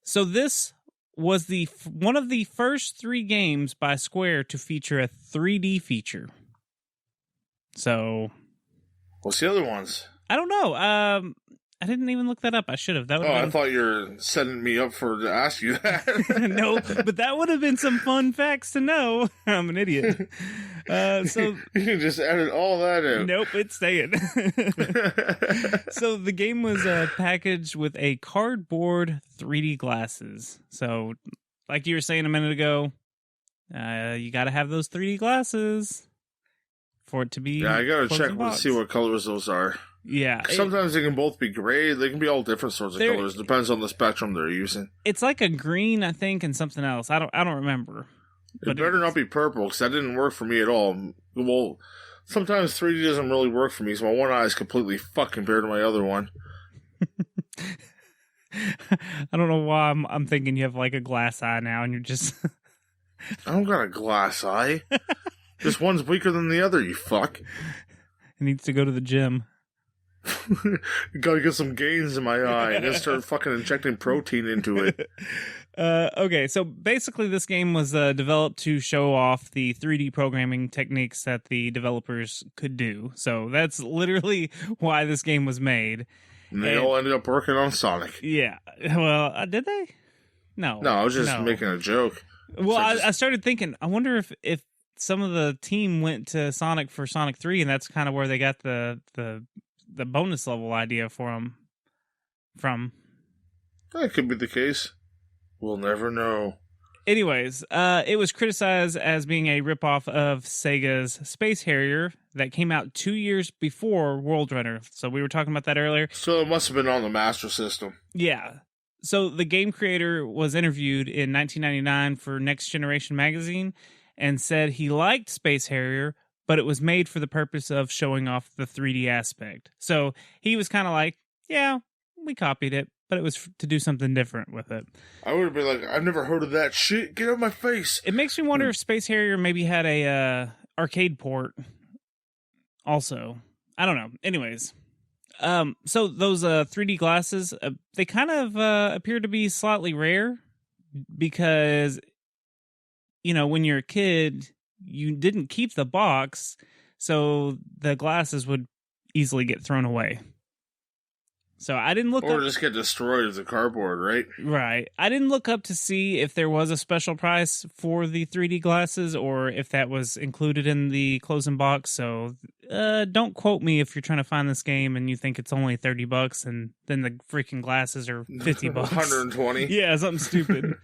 So this was one of the first 3 games by Square to feature a 3D feature. So, What's the other ones? I don't know. I didn't even look that up. I should have. That would. I thought you were setting me up to ask you that. No, but that would have been some fun facts to know. I'm an idiot. So you can just edit all that in. Nope, it's staying. So the game was packaged with a cardboard 3D glasses. So, like you were saying a minute ago, you got to have those 3D glasses for it to be. Yeah, I gotta check closing to box. see what colors those are. Yeah, Sometimes they can both be gray. They can be all different sorts of colors. Depends on the spectrum they're using. it's like a green, I think, and something else. I don't remember. It better not be purple, because that didn't work for me at all. Well, sometimes 3D doesn't really work for me, so my one eye is completely fucked compared to my other one. I don't know why I'm thinking you have like a glass eye now, and you're just. I don't got a glass eye. Just one's weaker than the other, you fuck. It needs to go to the gym. Gotta get some gains in my eye and then start fucking injecting protein into it. Okay, so basically this game was developed to show off the 3D programming techniques that the developers could do. So that's literally why this game was made. And they all ended up working on Sonic. Yeah. Well, did they? No. No, I was just making a joke. Well, So I started thinking, I wonder if some of the team went to Sonic for Sonic 3, and that's kind of where they got the bonus level idea for them from. That could be the case. We'll never know. Anyways, it was criticized as being a ripoff of Sega's Space Harrier that came out 2 years before World Runner. So we were talking about that earlier. So it must have been on the Master System. Yeah. So the game creator was interviewed in 1999 for Next Generation magazine and said he liked Space Harrier, but it was made for the purpose of showing off the 3D aspect. So he was kind of like, yeah, we copied it, but it was to do something different with it. I would have been like, I've never heard of that shit. Get out of my face. It makes me wonder if Space Harrier maybe had a arcade port also. I don't know. Anyways. So those 3D glasses, they kind of appear to be slightly rare because, when you're a kid, you didn't keep the box, so the glasses would easily get thrown away. So I didn't look Or up... just get destroyed as a cardboard, right? Right. I didn't look up to see if there was a special price for the 3D glasses or if that was included in the closing box. So don't quote me if you're trying to find this game and you think it's only $30 and then the freaking glasses are $50. 120. Yeah, something stupid.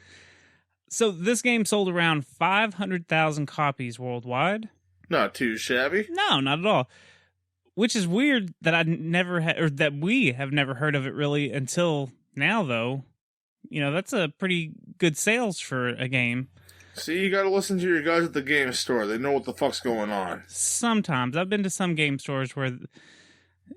So this game sold around 500,000 copies worldwide. Not too shabby. No, not at all. Which is weird that I never had, or that we have never heard of it really until now, though. You know, that's a pretty good sales for a game. See, you gotta listen to your guys at the game store. They know what the fuck's going on. Sometimes. I've been to some game stores where...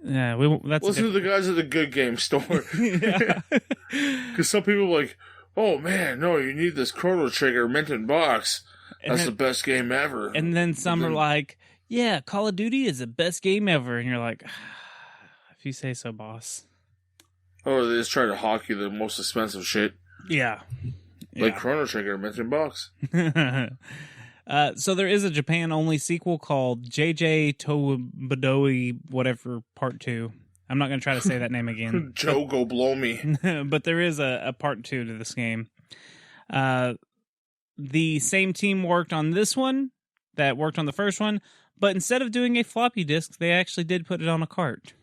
Yeah, that's listen to the guys at the good game store. Yeah. Because some people are like, oh man, no, you need this Chrono Trigger mint in box. That's the best game ever. And then some are like, yeah, Call of Duty is the best game ever. And you're like, if you say so, boss. Or they just try to hawk you the most expensive shit. Yeah. Like Chrono Trigger, mint in box. So there is a Japan-only sequel called JJ Tobidoi whatever Part 2. I'm not going to try to say that name again. Joe, go blow me. But there is a Part 2 to this game. The same team worked on this one that worked on the first one, but instead of doing a floppy disk, they actually did put it on a cart.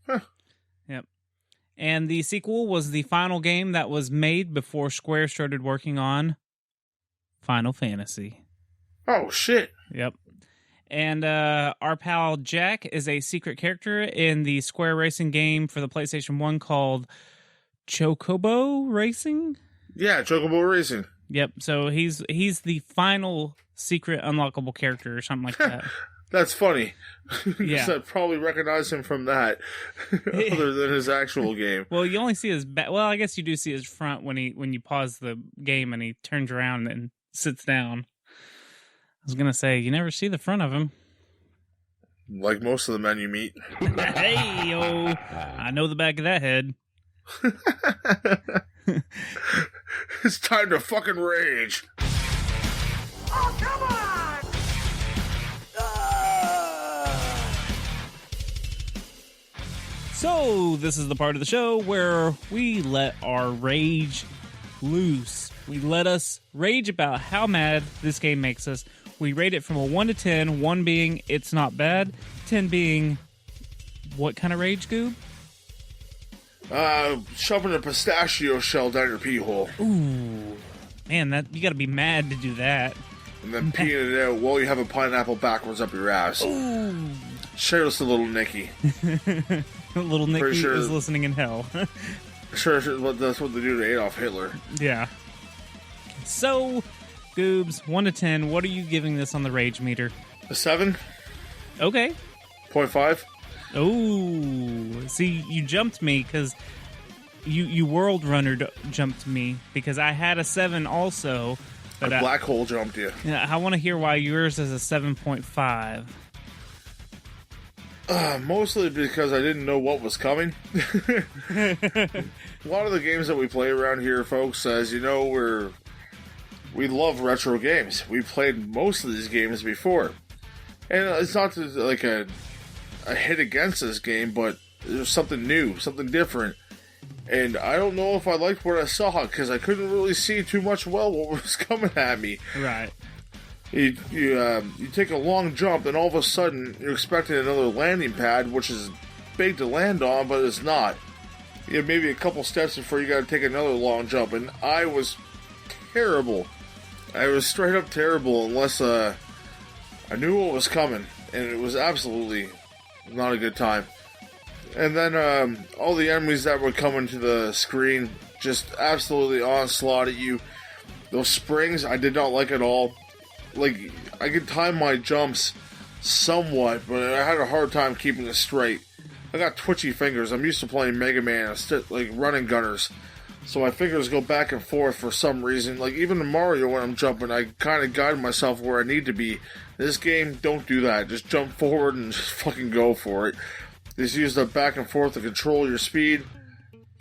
Huh. Yep. And the sequel was the final game that was made before Square started working on Final Fantasy. Oh, shit. Yep. And our pal Jack is a secret character in the Square Racing game for the PlayStation 1 called Chocobo Racing? Yeah, Chocobo Racing. Yep, so he's the final secret unlockable character or something like that. That's funny. Yeah. I probably recognize him from that, other than his actual game. Well, you only see his back. Well, I guess you do see his front when you pause the game and he turns around and sits down. I was gonna say you never see the front of him. Like most of the men you meet. Hey, yo! I know the back of that head. It's time to fucking rage. Oh, come on! So, this is the part of the show where we let our rage loose. We let us rage about how mad this game makes us. We rate it from a 1 to 10, 1 being it's not bad, 10 being what kind of rage, Goob? Shoving a pistachio shell down your pee hole. Ooh, man, that you gotta be mad to do that. And then peeing it out while you have a pineapple backwards up your ass. Ooh. Share this to little Nicky. Little Nicky sure is listening in hell. Sure, that's what they do to Adolf Hitler. Yeah. So, Goobs, 1 to 10, what are you giving this on the rage meter? A 7? Okay. 0.5? Oh, see, you jumped me because you world runner jumped me because I had a 7 also. But A black hole jumped you. I want to hear why yours is a 7.5. Mostly because I didn't know what was coming. A lot of the games that we play around here, folks, as you know, we love retro games. We've played most of these games before. And it's not like a hit against this game, but there's something new, something different. And I don't know if I liked what I saw, because I couldn't really see too much what was coming at me. Right. You take a long jump, and all of a sudden, you're expecting another landing pad, which is big to land on, but it's not. You have maybe a couple steps before you gotta take another long jump, and I was terrible. I was straight up terrible, unless I knew what was coming, and it was absolutely not a good time. And then all the enemies that were coming to the screen just absolutely onslaught at you. Those springs, I did not like at all. Like, I could time my jumps somewhat, but I had a hard time keeping it straight. I got twitchy fingers. I'm used to playing Mega Man, like running gunners. So my fingers go back and forth for some reason. Like, even in Mario, when I'm jumping, I kind of guide myself where I need to be. This game, don't do that. Just jump forward and just fucking go for it. Just use the back and forth to control your speed.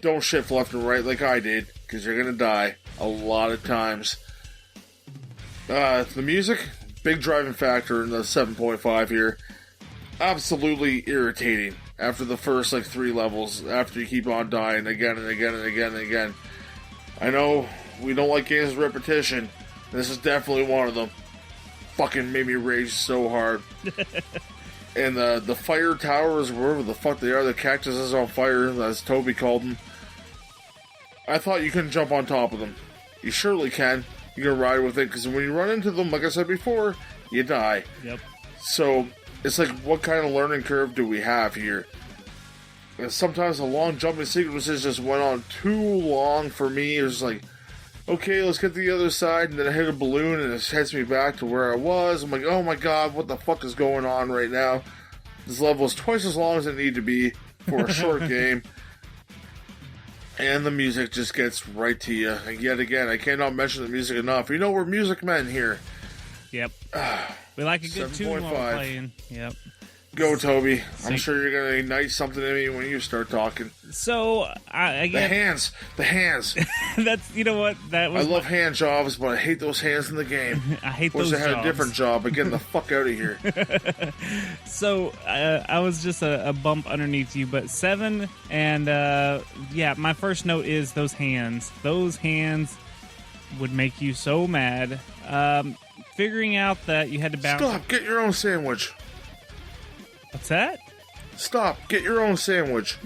Don't shift left and right like I did, because you're going to die a lot of times. The music, big driving factor in the 7.5 here. Absolutely irritating after the first, 3 levels, after you keep on dying again and again and again and again. I know we don't like games with repetition. This is definitely one of them. Fucking made me rage so hard. and the fire towers, wherever the fuck they are, the cactuses on fire, as Toby called them. I thought you couldn't jump on top of them. You surely can. You can ride with it, because when you run into them, like I said before, you die. Yep. So, it's like, what kind of learning curve do we have here? And sometimes the long jumping sequences just went on too long for me. It was like, okay, let's get to the other side, and then I hit a balloon, and it heads me back to where I was. I'm like, oh my god, what the fuck is going on right now? This level is twice as long as it needed to be for a short game. And the music just gets right to you. And yet again, I cannot mention the music enough. You know, we're music men here. Yep. We like a good tune while we're 7.5. playing. Yep. Go, Toby. I'm sure you're going to ignite something in me when you start talking. So, I guess... The hands. That's, you know what? That was I love hand jobs, but I hate those hands in the game. I hate Wish those I had jobs. a different job, but getting the fuck out of here. So, I was just a bump underneath you, but 7, and yeah, my first note is those hands. Those hands would make you so mad. Figuring out that you had to bounce... Stop, get your own sandwich. What's that? Stop, get your own sandwich.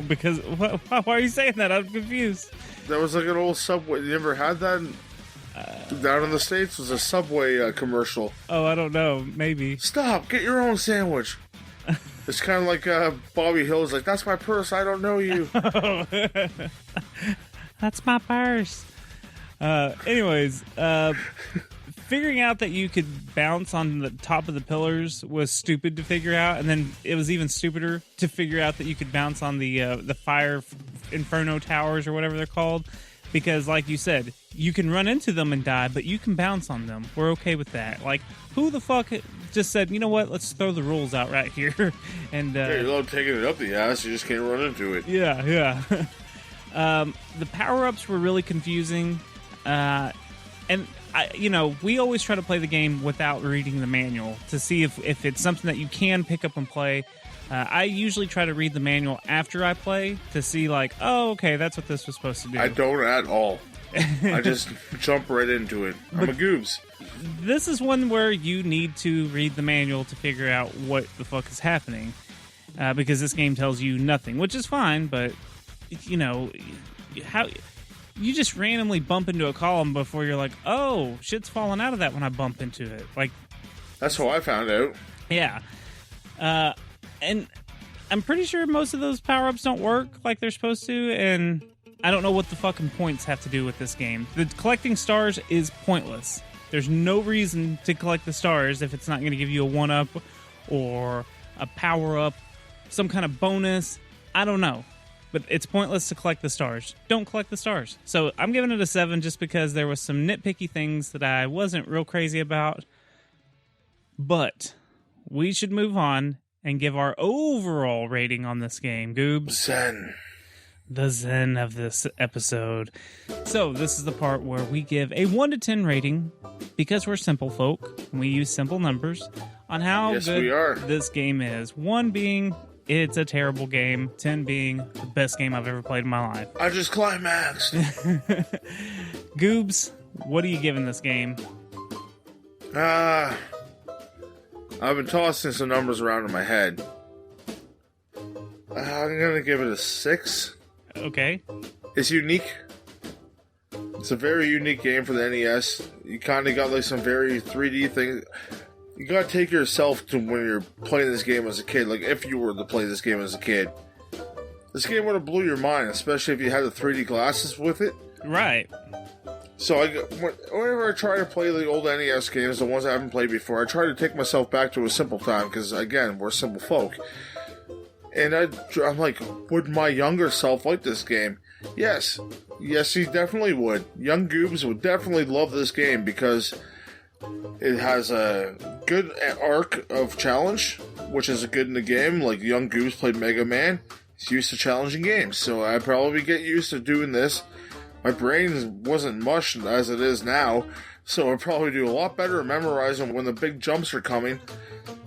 Because, why are you saying that? I'm confused. That was like an old Subway. You ever had that? Down in the States was a Subway commercial. Oh, I don't know. Maybe. Stop, get your own sandwich. It's kind of like Bobby Hill's like, that's my purse, I don't know you. That's my purse. Anyways, figuring out that you could bounce on the top of the pillars was stupid to figure out, and then it was even stupider to figure out that you could bounce on the fire inferno towers or whatever they're called, because like you said, you can run into them and die, but you can bounce on them. We're okay with that. Like, who the fuck just said, you know what, let's throw the rules out right here? And Yeah, you love taking it up the ass, you just can't run into it. yeah. The power-ups were really confusing, and we always try to play the game without reading the manual to see if it's something that you can pick up and play. I usually try to read the manual after I play to see, like, oh, okay, that's what this was supposed to do. I don't at all. I just jump right into it. I'm a goobs. This is one where you need to read the manual to figure out what the fuck is happening, because this game tells you nothing, which is fine, but, how... You just randomly bump into a column before you're like, oh, shit's falling out of that when I bump into it. Like, that's how I found out. Yeah. And I'm pretty sure most of those power-ups don't work like they're supposed to, and I don't know what the fucking points have to do with this game. The collecting stars is pointless. There's no reason to collect the stars if it's not going to give you a 1-up or a power-up, some kind of bonus. I don't know. But it's pointless to collect the stars. Don't collect the stars. So I'm giving it a 7 just because there was some nitpicky things that I wasn't real crazy about. But we should move on and give our overall rating on this game. Goobs. Zen. The zen of this episode. So this is the part where we give a 1 to 10 rating, because we're simple folk and we use simple numbers, on how good this game is. 1 being... it's a terrible game. 10 being the best game I've ever played in my life. I just climaxed. Goobs, what are you giving this game? I've been tossing some numbers around in my head. I'm going to give it a 6. Okay. It's unique. It's a very unique game for the NES. You kind of got like some very 3D things. You gotta take yourself to when you're playing this game as a kid. Like, if you were to play this game as a kid, this game would have blew your mind, especially if you had the 3D glasses with it. Right. So, whenever I try to play the old NES games, the ones I haven't played before, I try to take myself back to a simple time, because, again, we're simple folk. And I'm like, would my younger self like this game? Yes. Yes, he definitely would. Young Goobs would definitely love this game, because... it has a good arc of challenge, which is good in the game. Like, young Goobs played Mega Man. He's used to challenging games, so I'd probably get used to doing this. My brain wasn't mush as it is now, so I'd probably do a lot better at memorizing when the big jumps are coming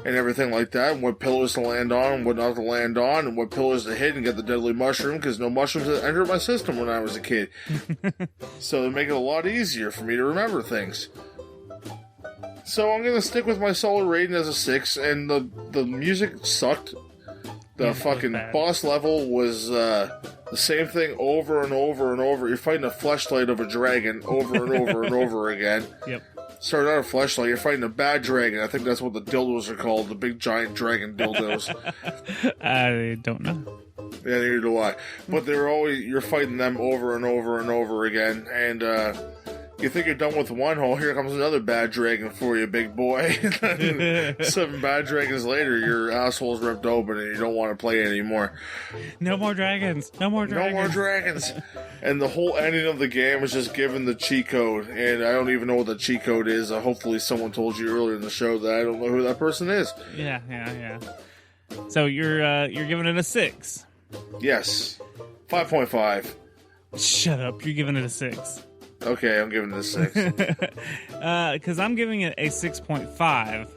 and everything like that, and what pillars to land on and what not to land on, and what pillars to hit and get the deadly mushroom, because no mushrooms had entered my system when I was a kid. So it'd make it a lot easier for me to remember things. So I'm gonna stick with my solid rating as a 6, and the music sucked. The fucking boss level was the same thing over and over and over. You're fighting a fleshlight of a dragon over and over and over again. Yep. Started out a fleshlight, you're fighting a bad dragon. I think that's what the dildos are called, the big giant dragon dildos. I don't know. Yeah, neither do I. But you're fighting them over and over and over again, and you think you're done with one hole, here comes another bad dragon for you, big boy. 7 bad dragons later, your asshole's ripped open and you don't want to play anymore. No more dragons. No more dragons. No more dragons. And the whole ending of the game is just given the cheat code, and I don't even know what the cheat code is. Hopefully someone told you earlier in the show that I don't know who that person is. Yeah. So you're giving it a 6. Yes. 5.5. Shut up. You're giving it a 6. Okay, I'm giving it a 6. Because I'm giving it a 6.5.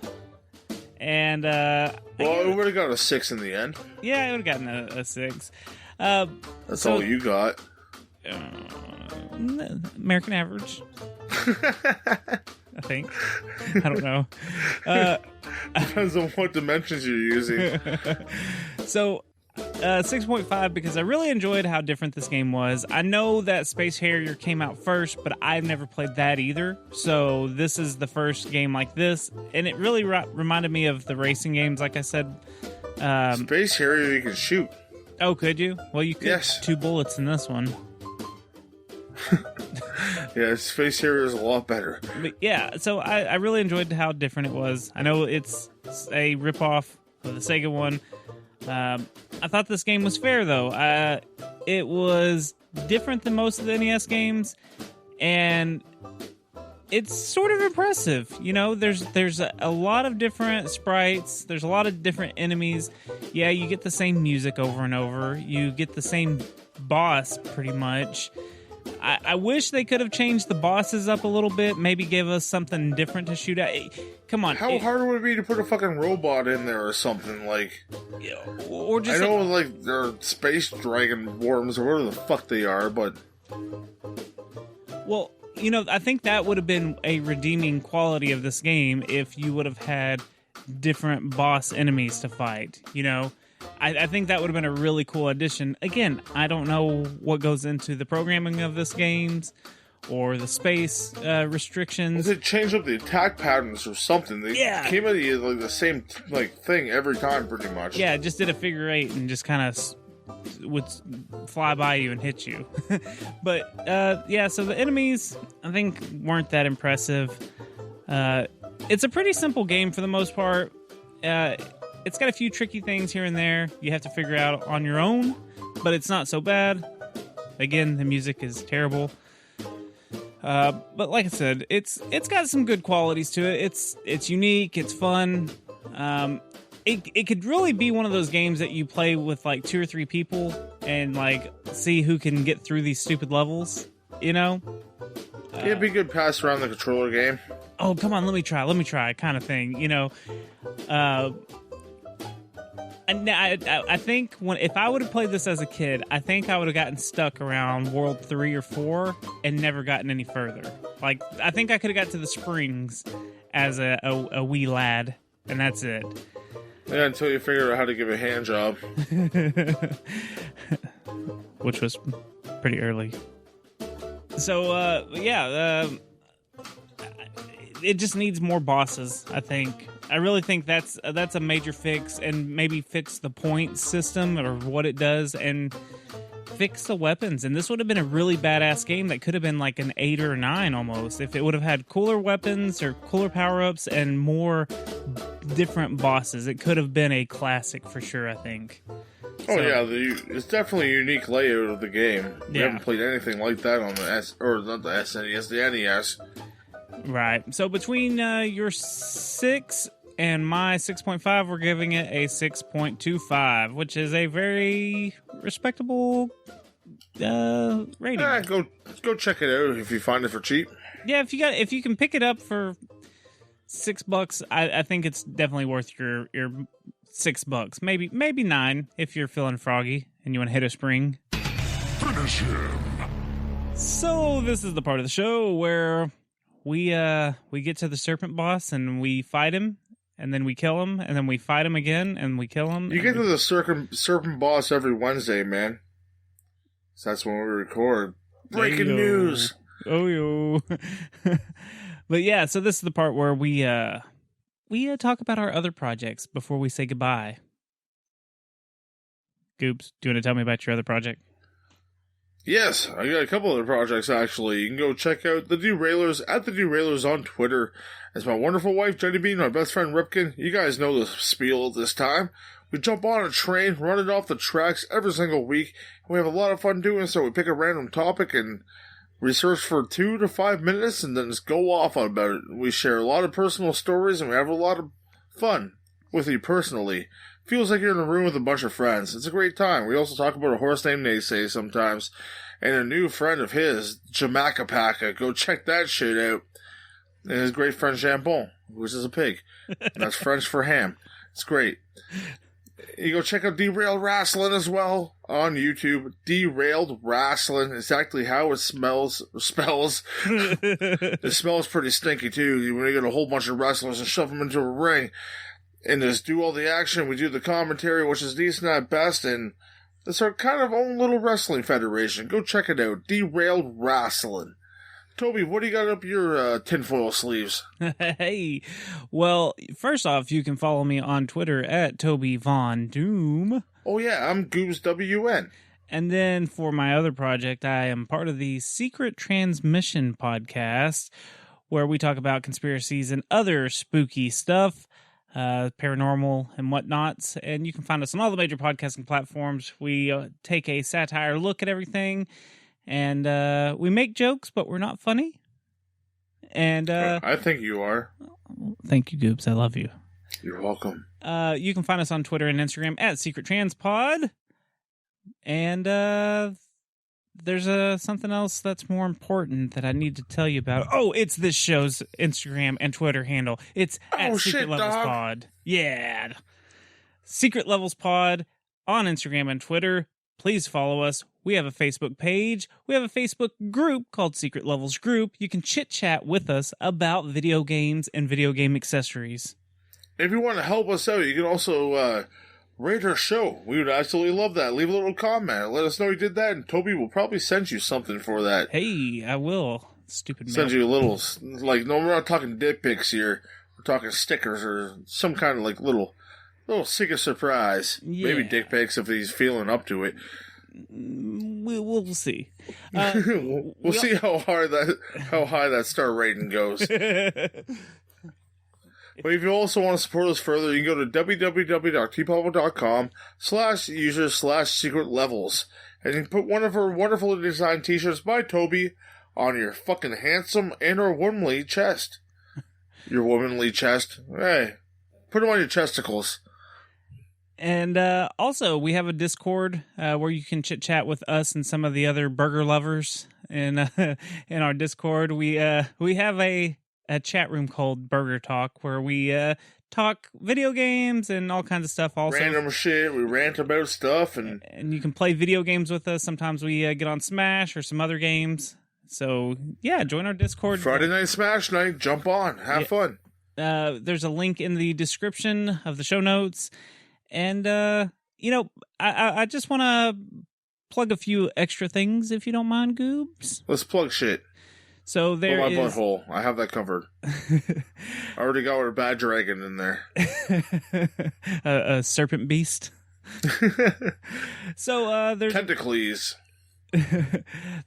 And, well, it would have got a 6 in the end. Yeah, I would have gotten a 6. That's all you got. American average. I think. I don't know. Depends on what dimensions you're using. So, 6.5 because I really enjoyed how different this game was. I know that Space Harrier came out first, but I've never played that either. So this is the first game like this, and it really reminded me of the racing games, like I said. Space Harrier you can shoot. Oh, could you? Well, you could. Yes. 2 bullets in this one. Yeah, Space Harrier is a lot better. But yeah, so I really enjoyed how different it was. I know it's a ripoff of the Sega one. I thought this game was fair, though. It was different than most of the NES games, and it's sort of impressive. You know, there's a lot of different sprites. There's a lot of different enemies. Yeah, you get the same music over and over. You get the same boss, pretty much. I wish they could have changed the bosses up a little bit. Maybe give us something different to shoot at. Come on. How hard would it be to put a fucking robot in there or something? Like, or just I know, like, they're space dragon worms or whatever the fuck they are, but... Well, you know, I think that would have been a redeeming quality of this game if you would have had different boss enemies to fight, you know? I think that would have been a really cool addition. Again, I don't know what goes into the programming of this games or the space restrictions. They changed up the attack patterns or something. They came at you like the same thing every time, pretty much. Yeah, just did a figure 8 and just kind of would fly by you and hit you. But so the enemies I think weren't that impressive. It's a pretty simple game for the most part. It's got a few tricky things here and there you have to figure out on your own, but it's not so bad. Again, the music is terrible. But like I said, it's got some good qualities to it. It's unique, it's fun. It could really be one of those games that you play with like 2 or 3 people and like see who can get through these stupid levels, you know? It'd be a good pass around the controller game. Oh, come on, let me try kind of thing, you know? And I think if I would have played this as a kid, I think I would have gotten stuck around World 3 or 4 and never gotten any further. Like, I think I could have got to the springs as a wee lad, and that's it. Yeah, until you figure out how to give a hand job. Which was pretty early. So, it just needs more bosses, I think. I really think that's a major fix, and maybe fix the point system or what it does, and fix the weapons. And this would have been a really badass game that could have been like an 8 or 9 almost, if it would have had cooler weapons or cooler power-ups and more different bosses. It could have been a classic for sure, I think. It's definitely a unique layout of the game. We haven't played anything like that on not the SNES, the NES. Right. So between your 6 and my 6.5, we're giving it a 6.25, which is a very respectable rating. Yeah, go check it out if you find it for cheap. Yeah, if you can pick it up for $6, I think it's definitely worth your $6. Maybe 9 if you're feeling froggy and you want to hit a spring. Finish him. So this is the part of the show where we get to the serpent boss and we fight him, and then we kill him, and then we fight him again, and we kill him. You get to the serpent boss every Wednesday, man. So that's when we record. Breaking news. Oh, yo. But yeah, so this is the part where we talk about our other projects before we say goodbye. Goops, do you want to tell me about your other project? Yes, I got a couple other projects, actually. You can go check out The Derailers at The Derailers on Twitter. It's my wonderful wife, Jenny Bean, my best friend, Ripkin. You guys know the spiel at this time. We jump on a train, run it off the tracks every single week. We have a lot of fun doing so. We pick a random topic and research for 2 to 5 minutes and then just go off on about it. We share a lot of personal stories and we have a lot of fun with you personally. Feels like you're in a room with a bunch of friends. It's a great time. We also talk about a horse named Naysay sometimes. And a new friend of his, Jamaica. Go check that shit out. And his great friend Jambon, which is a pig. That's French for ham. It's great. You go check out Derailed Wrestling as well on YouTube. Derailed Wrestling, exactly how it spells. It smells pretty stinky too. When you get a whole bunch of wrestlers and shove them into a ring and just do all the action. We do the commentary, which is decent at best, and it's our kind of own little wrestling federation. Go check it out. Derailed Wrestling. Toby, what do you got up your tinfoil sleeves? Hey, well, first off, you can follow me on Twitter at Toby Von Doom. Oh yeah, I'm Goobs WN. And then for my other project, I am part of the Secret Transmission podcast, where we talk about conspiracies and other spooky stuff, paranormal and whatnots. And you can find us on all the major podcasting platforms. We take a satire look at everything. And we make jokes, but we're not funny. And I think you are. Thank you, Goobs. I love you. You're welcome. You can find us on Twitter and Instagram at Secret Transpod. And there's something else that's more important that I need to tell you about. Oh, it's this show's Instagram and Twitter handle. It's at Secret Levels Pod. Yeah. Secret Levels Pod on Instagram and Twitter. Please follow us. We have a Facebook page. We have a Facebook group called Secret Levels Group. You can chit-chat with us about video games and video game accessories. If you want to help us out, you can also rate our show. We would absolutely love that. Leave a little comment. Let us know you did that, and Toby will probably send you something for that. Hey, I will. Stupid man. Send you a little, no, we're not talking dick pics here. We're talking stickers or some kind of little secret surprise. Yeah. Maybe dick pics if he's feeling up to it. We'll see. We'll see how high that star rating goes. But if you also want to support us further, you can go to www.tpublic.com/user/secret-levels, and you can put one of our wonderfully designed t-shirts by Toby on your fucking handsome and or womanly chest. Your womanly chest. Hey, put them on your chesticles. And also, we have a Discord where you can chit-chat with us and some of the other burger lovers in our Discord. We have a chat room called Burger Talk where we talk video games and all kinds of stuff. Also, random shit. We rant about stuff, and you can play video games with us. Sometimes we get on Smash or some other games. So yeah, join our Discord. Friday night Smash night. Jump on, have fun. There's a link in the description of the show notes. And, I just want to plug a few extra things, if you don't mind, Goobs. Let's plug shit. So there my is... butthole. I have that covered. I already got our bad dragon in there. a serpent beast. So there's... Tentacles.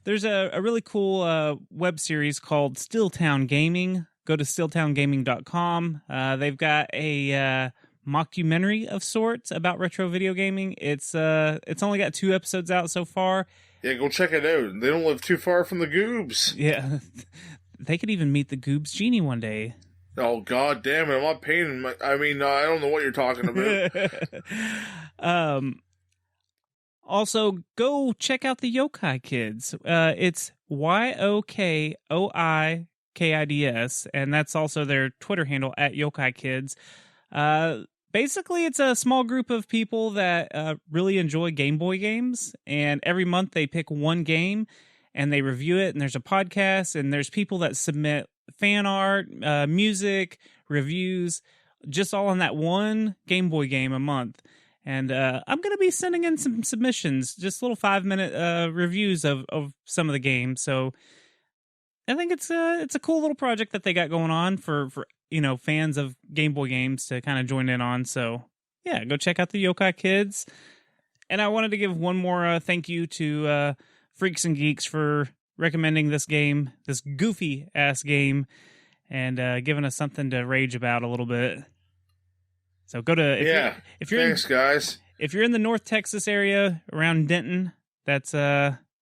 There's a really cool web series called Stilltown Gaming. Go to stilltowngaming.com. They've got a... mockumentary of sorts about retro video gaming. It's only got 2 episodes out so far. Yeah, go check it out. They don't live too far from the Goobs. Yeah, they could even meet the Goobs genie one day. Oh god damn it! I'm not paying. I don't know what you're talking about. Also, go check out the Yokai Kids. It's YOKOIKIDS, and that's also their Twitter handle at Yokai Kids. Basically, it's a small group of people that really enjoy Game Boy games, and every month they pick one game and they review it, and there's a podcast, and there's people that submit fan art, music, reviews, just all on that one Game Boy game a month. And I'm going to be sending in some submissions, just little 5-minute reviews of some of the games. So I think it's a cool little project that they got going on for fans of Game Boy games to kind of join in on. So yeah, go check out the Yokai Kids. And I wanted to give one more thank you to Freaks and Geeks for recommending this game, this goofy ass game, and giving us something to rage about a little bit. So go to thanks, guys. If you're in the North Texas area around Denton, that's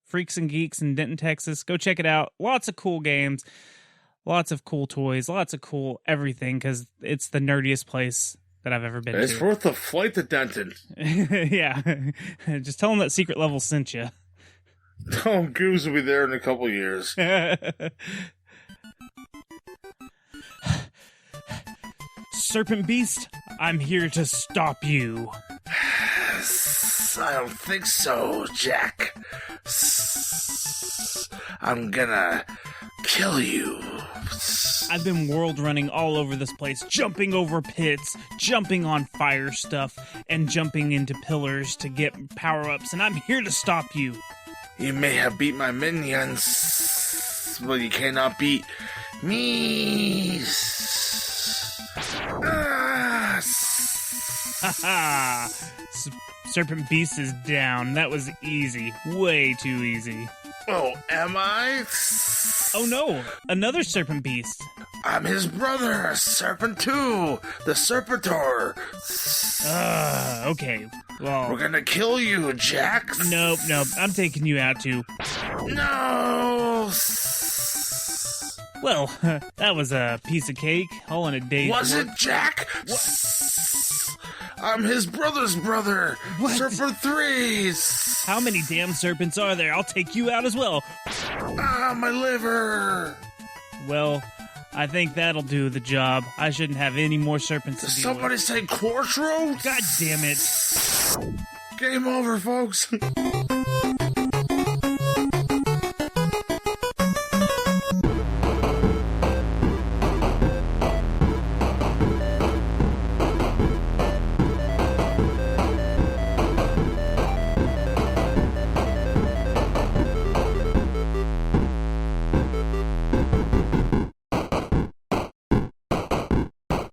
Freaks and Geeks in Denton, Texas. Go check it out. Lots of cool games, lots of cool toys, lots of cool everything, because it's the nerdiest place that I've ever been to. It's worth a flight to Denton. Yeah. Just tell them that Secret Level sent you. Oh, Goose will be there in a couple of years. Serpent Beast, I'm here to stop you. I don't think so, Jack. I'm gonna kill you. I've been world running all over this place, jumping over pits, jumping on fire stuff, and jumping into pillars to get power-ups, and I'm here to stop you. You may have beat my minions, but you cannot beat me. Haha! Serpent Beast is down. That was easy. Way too easy. Oh, am I? Oh no! Another Serpent Beast. I'm his brother, Serpent 2, the Serpentor. Okay. Well, we're gonna kill you, Jack. Nope. I'm taking you out too. No. Well, that was a piece of cake, all in a day's Was work. it, Jack? What? I'm his brother's brother, What? Serpent 3. How many damn serpents are there? I'll take you out as well. Ah, my liver. Well, I think that'll do the job. I shouldn't have any more serpents to Did deal somebody with. say Quartro? God damn it. Game over, folks.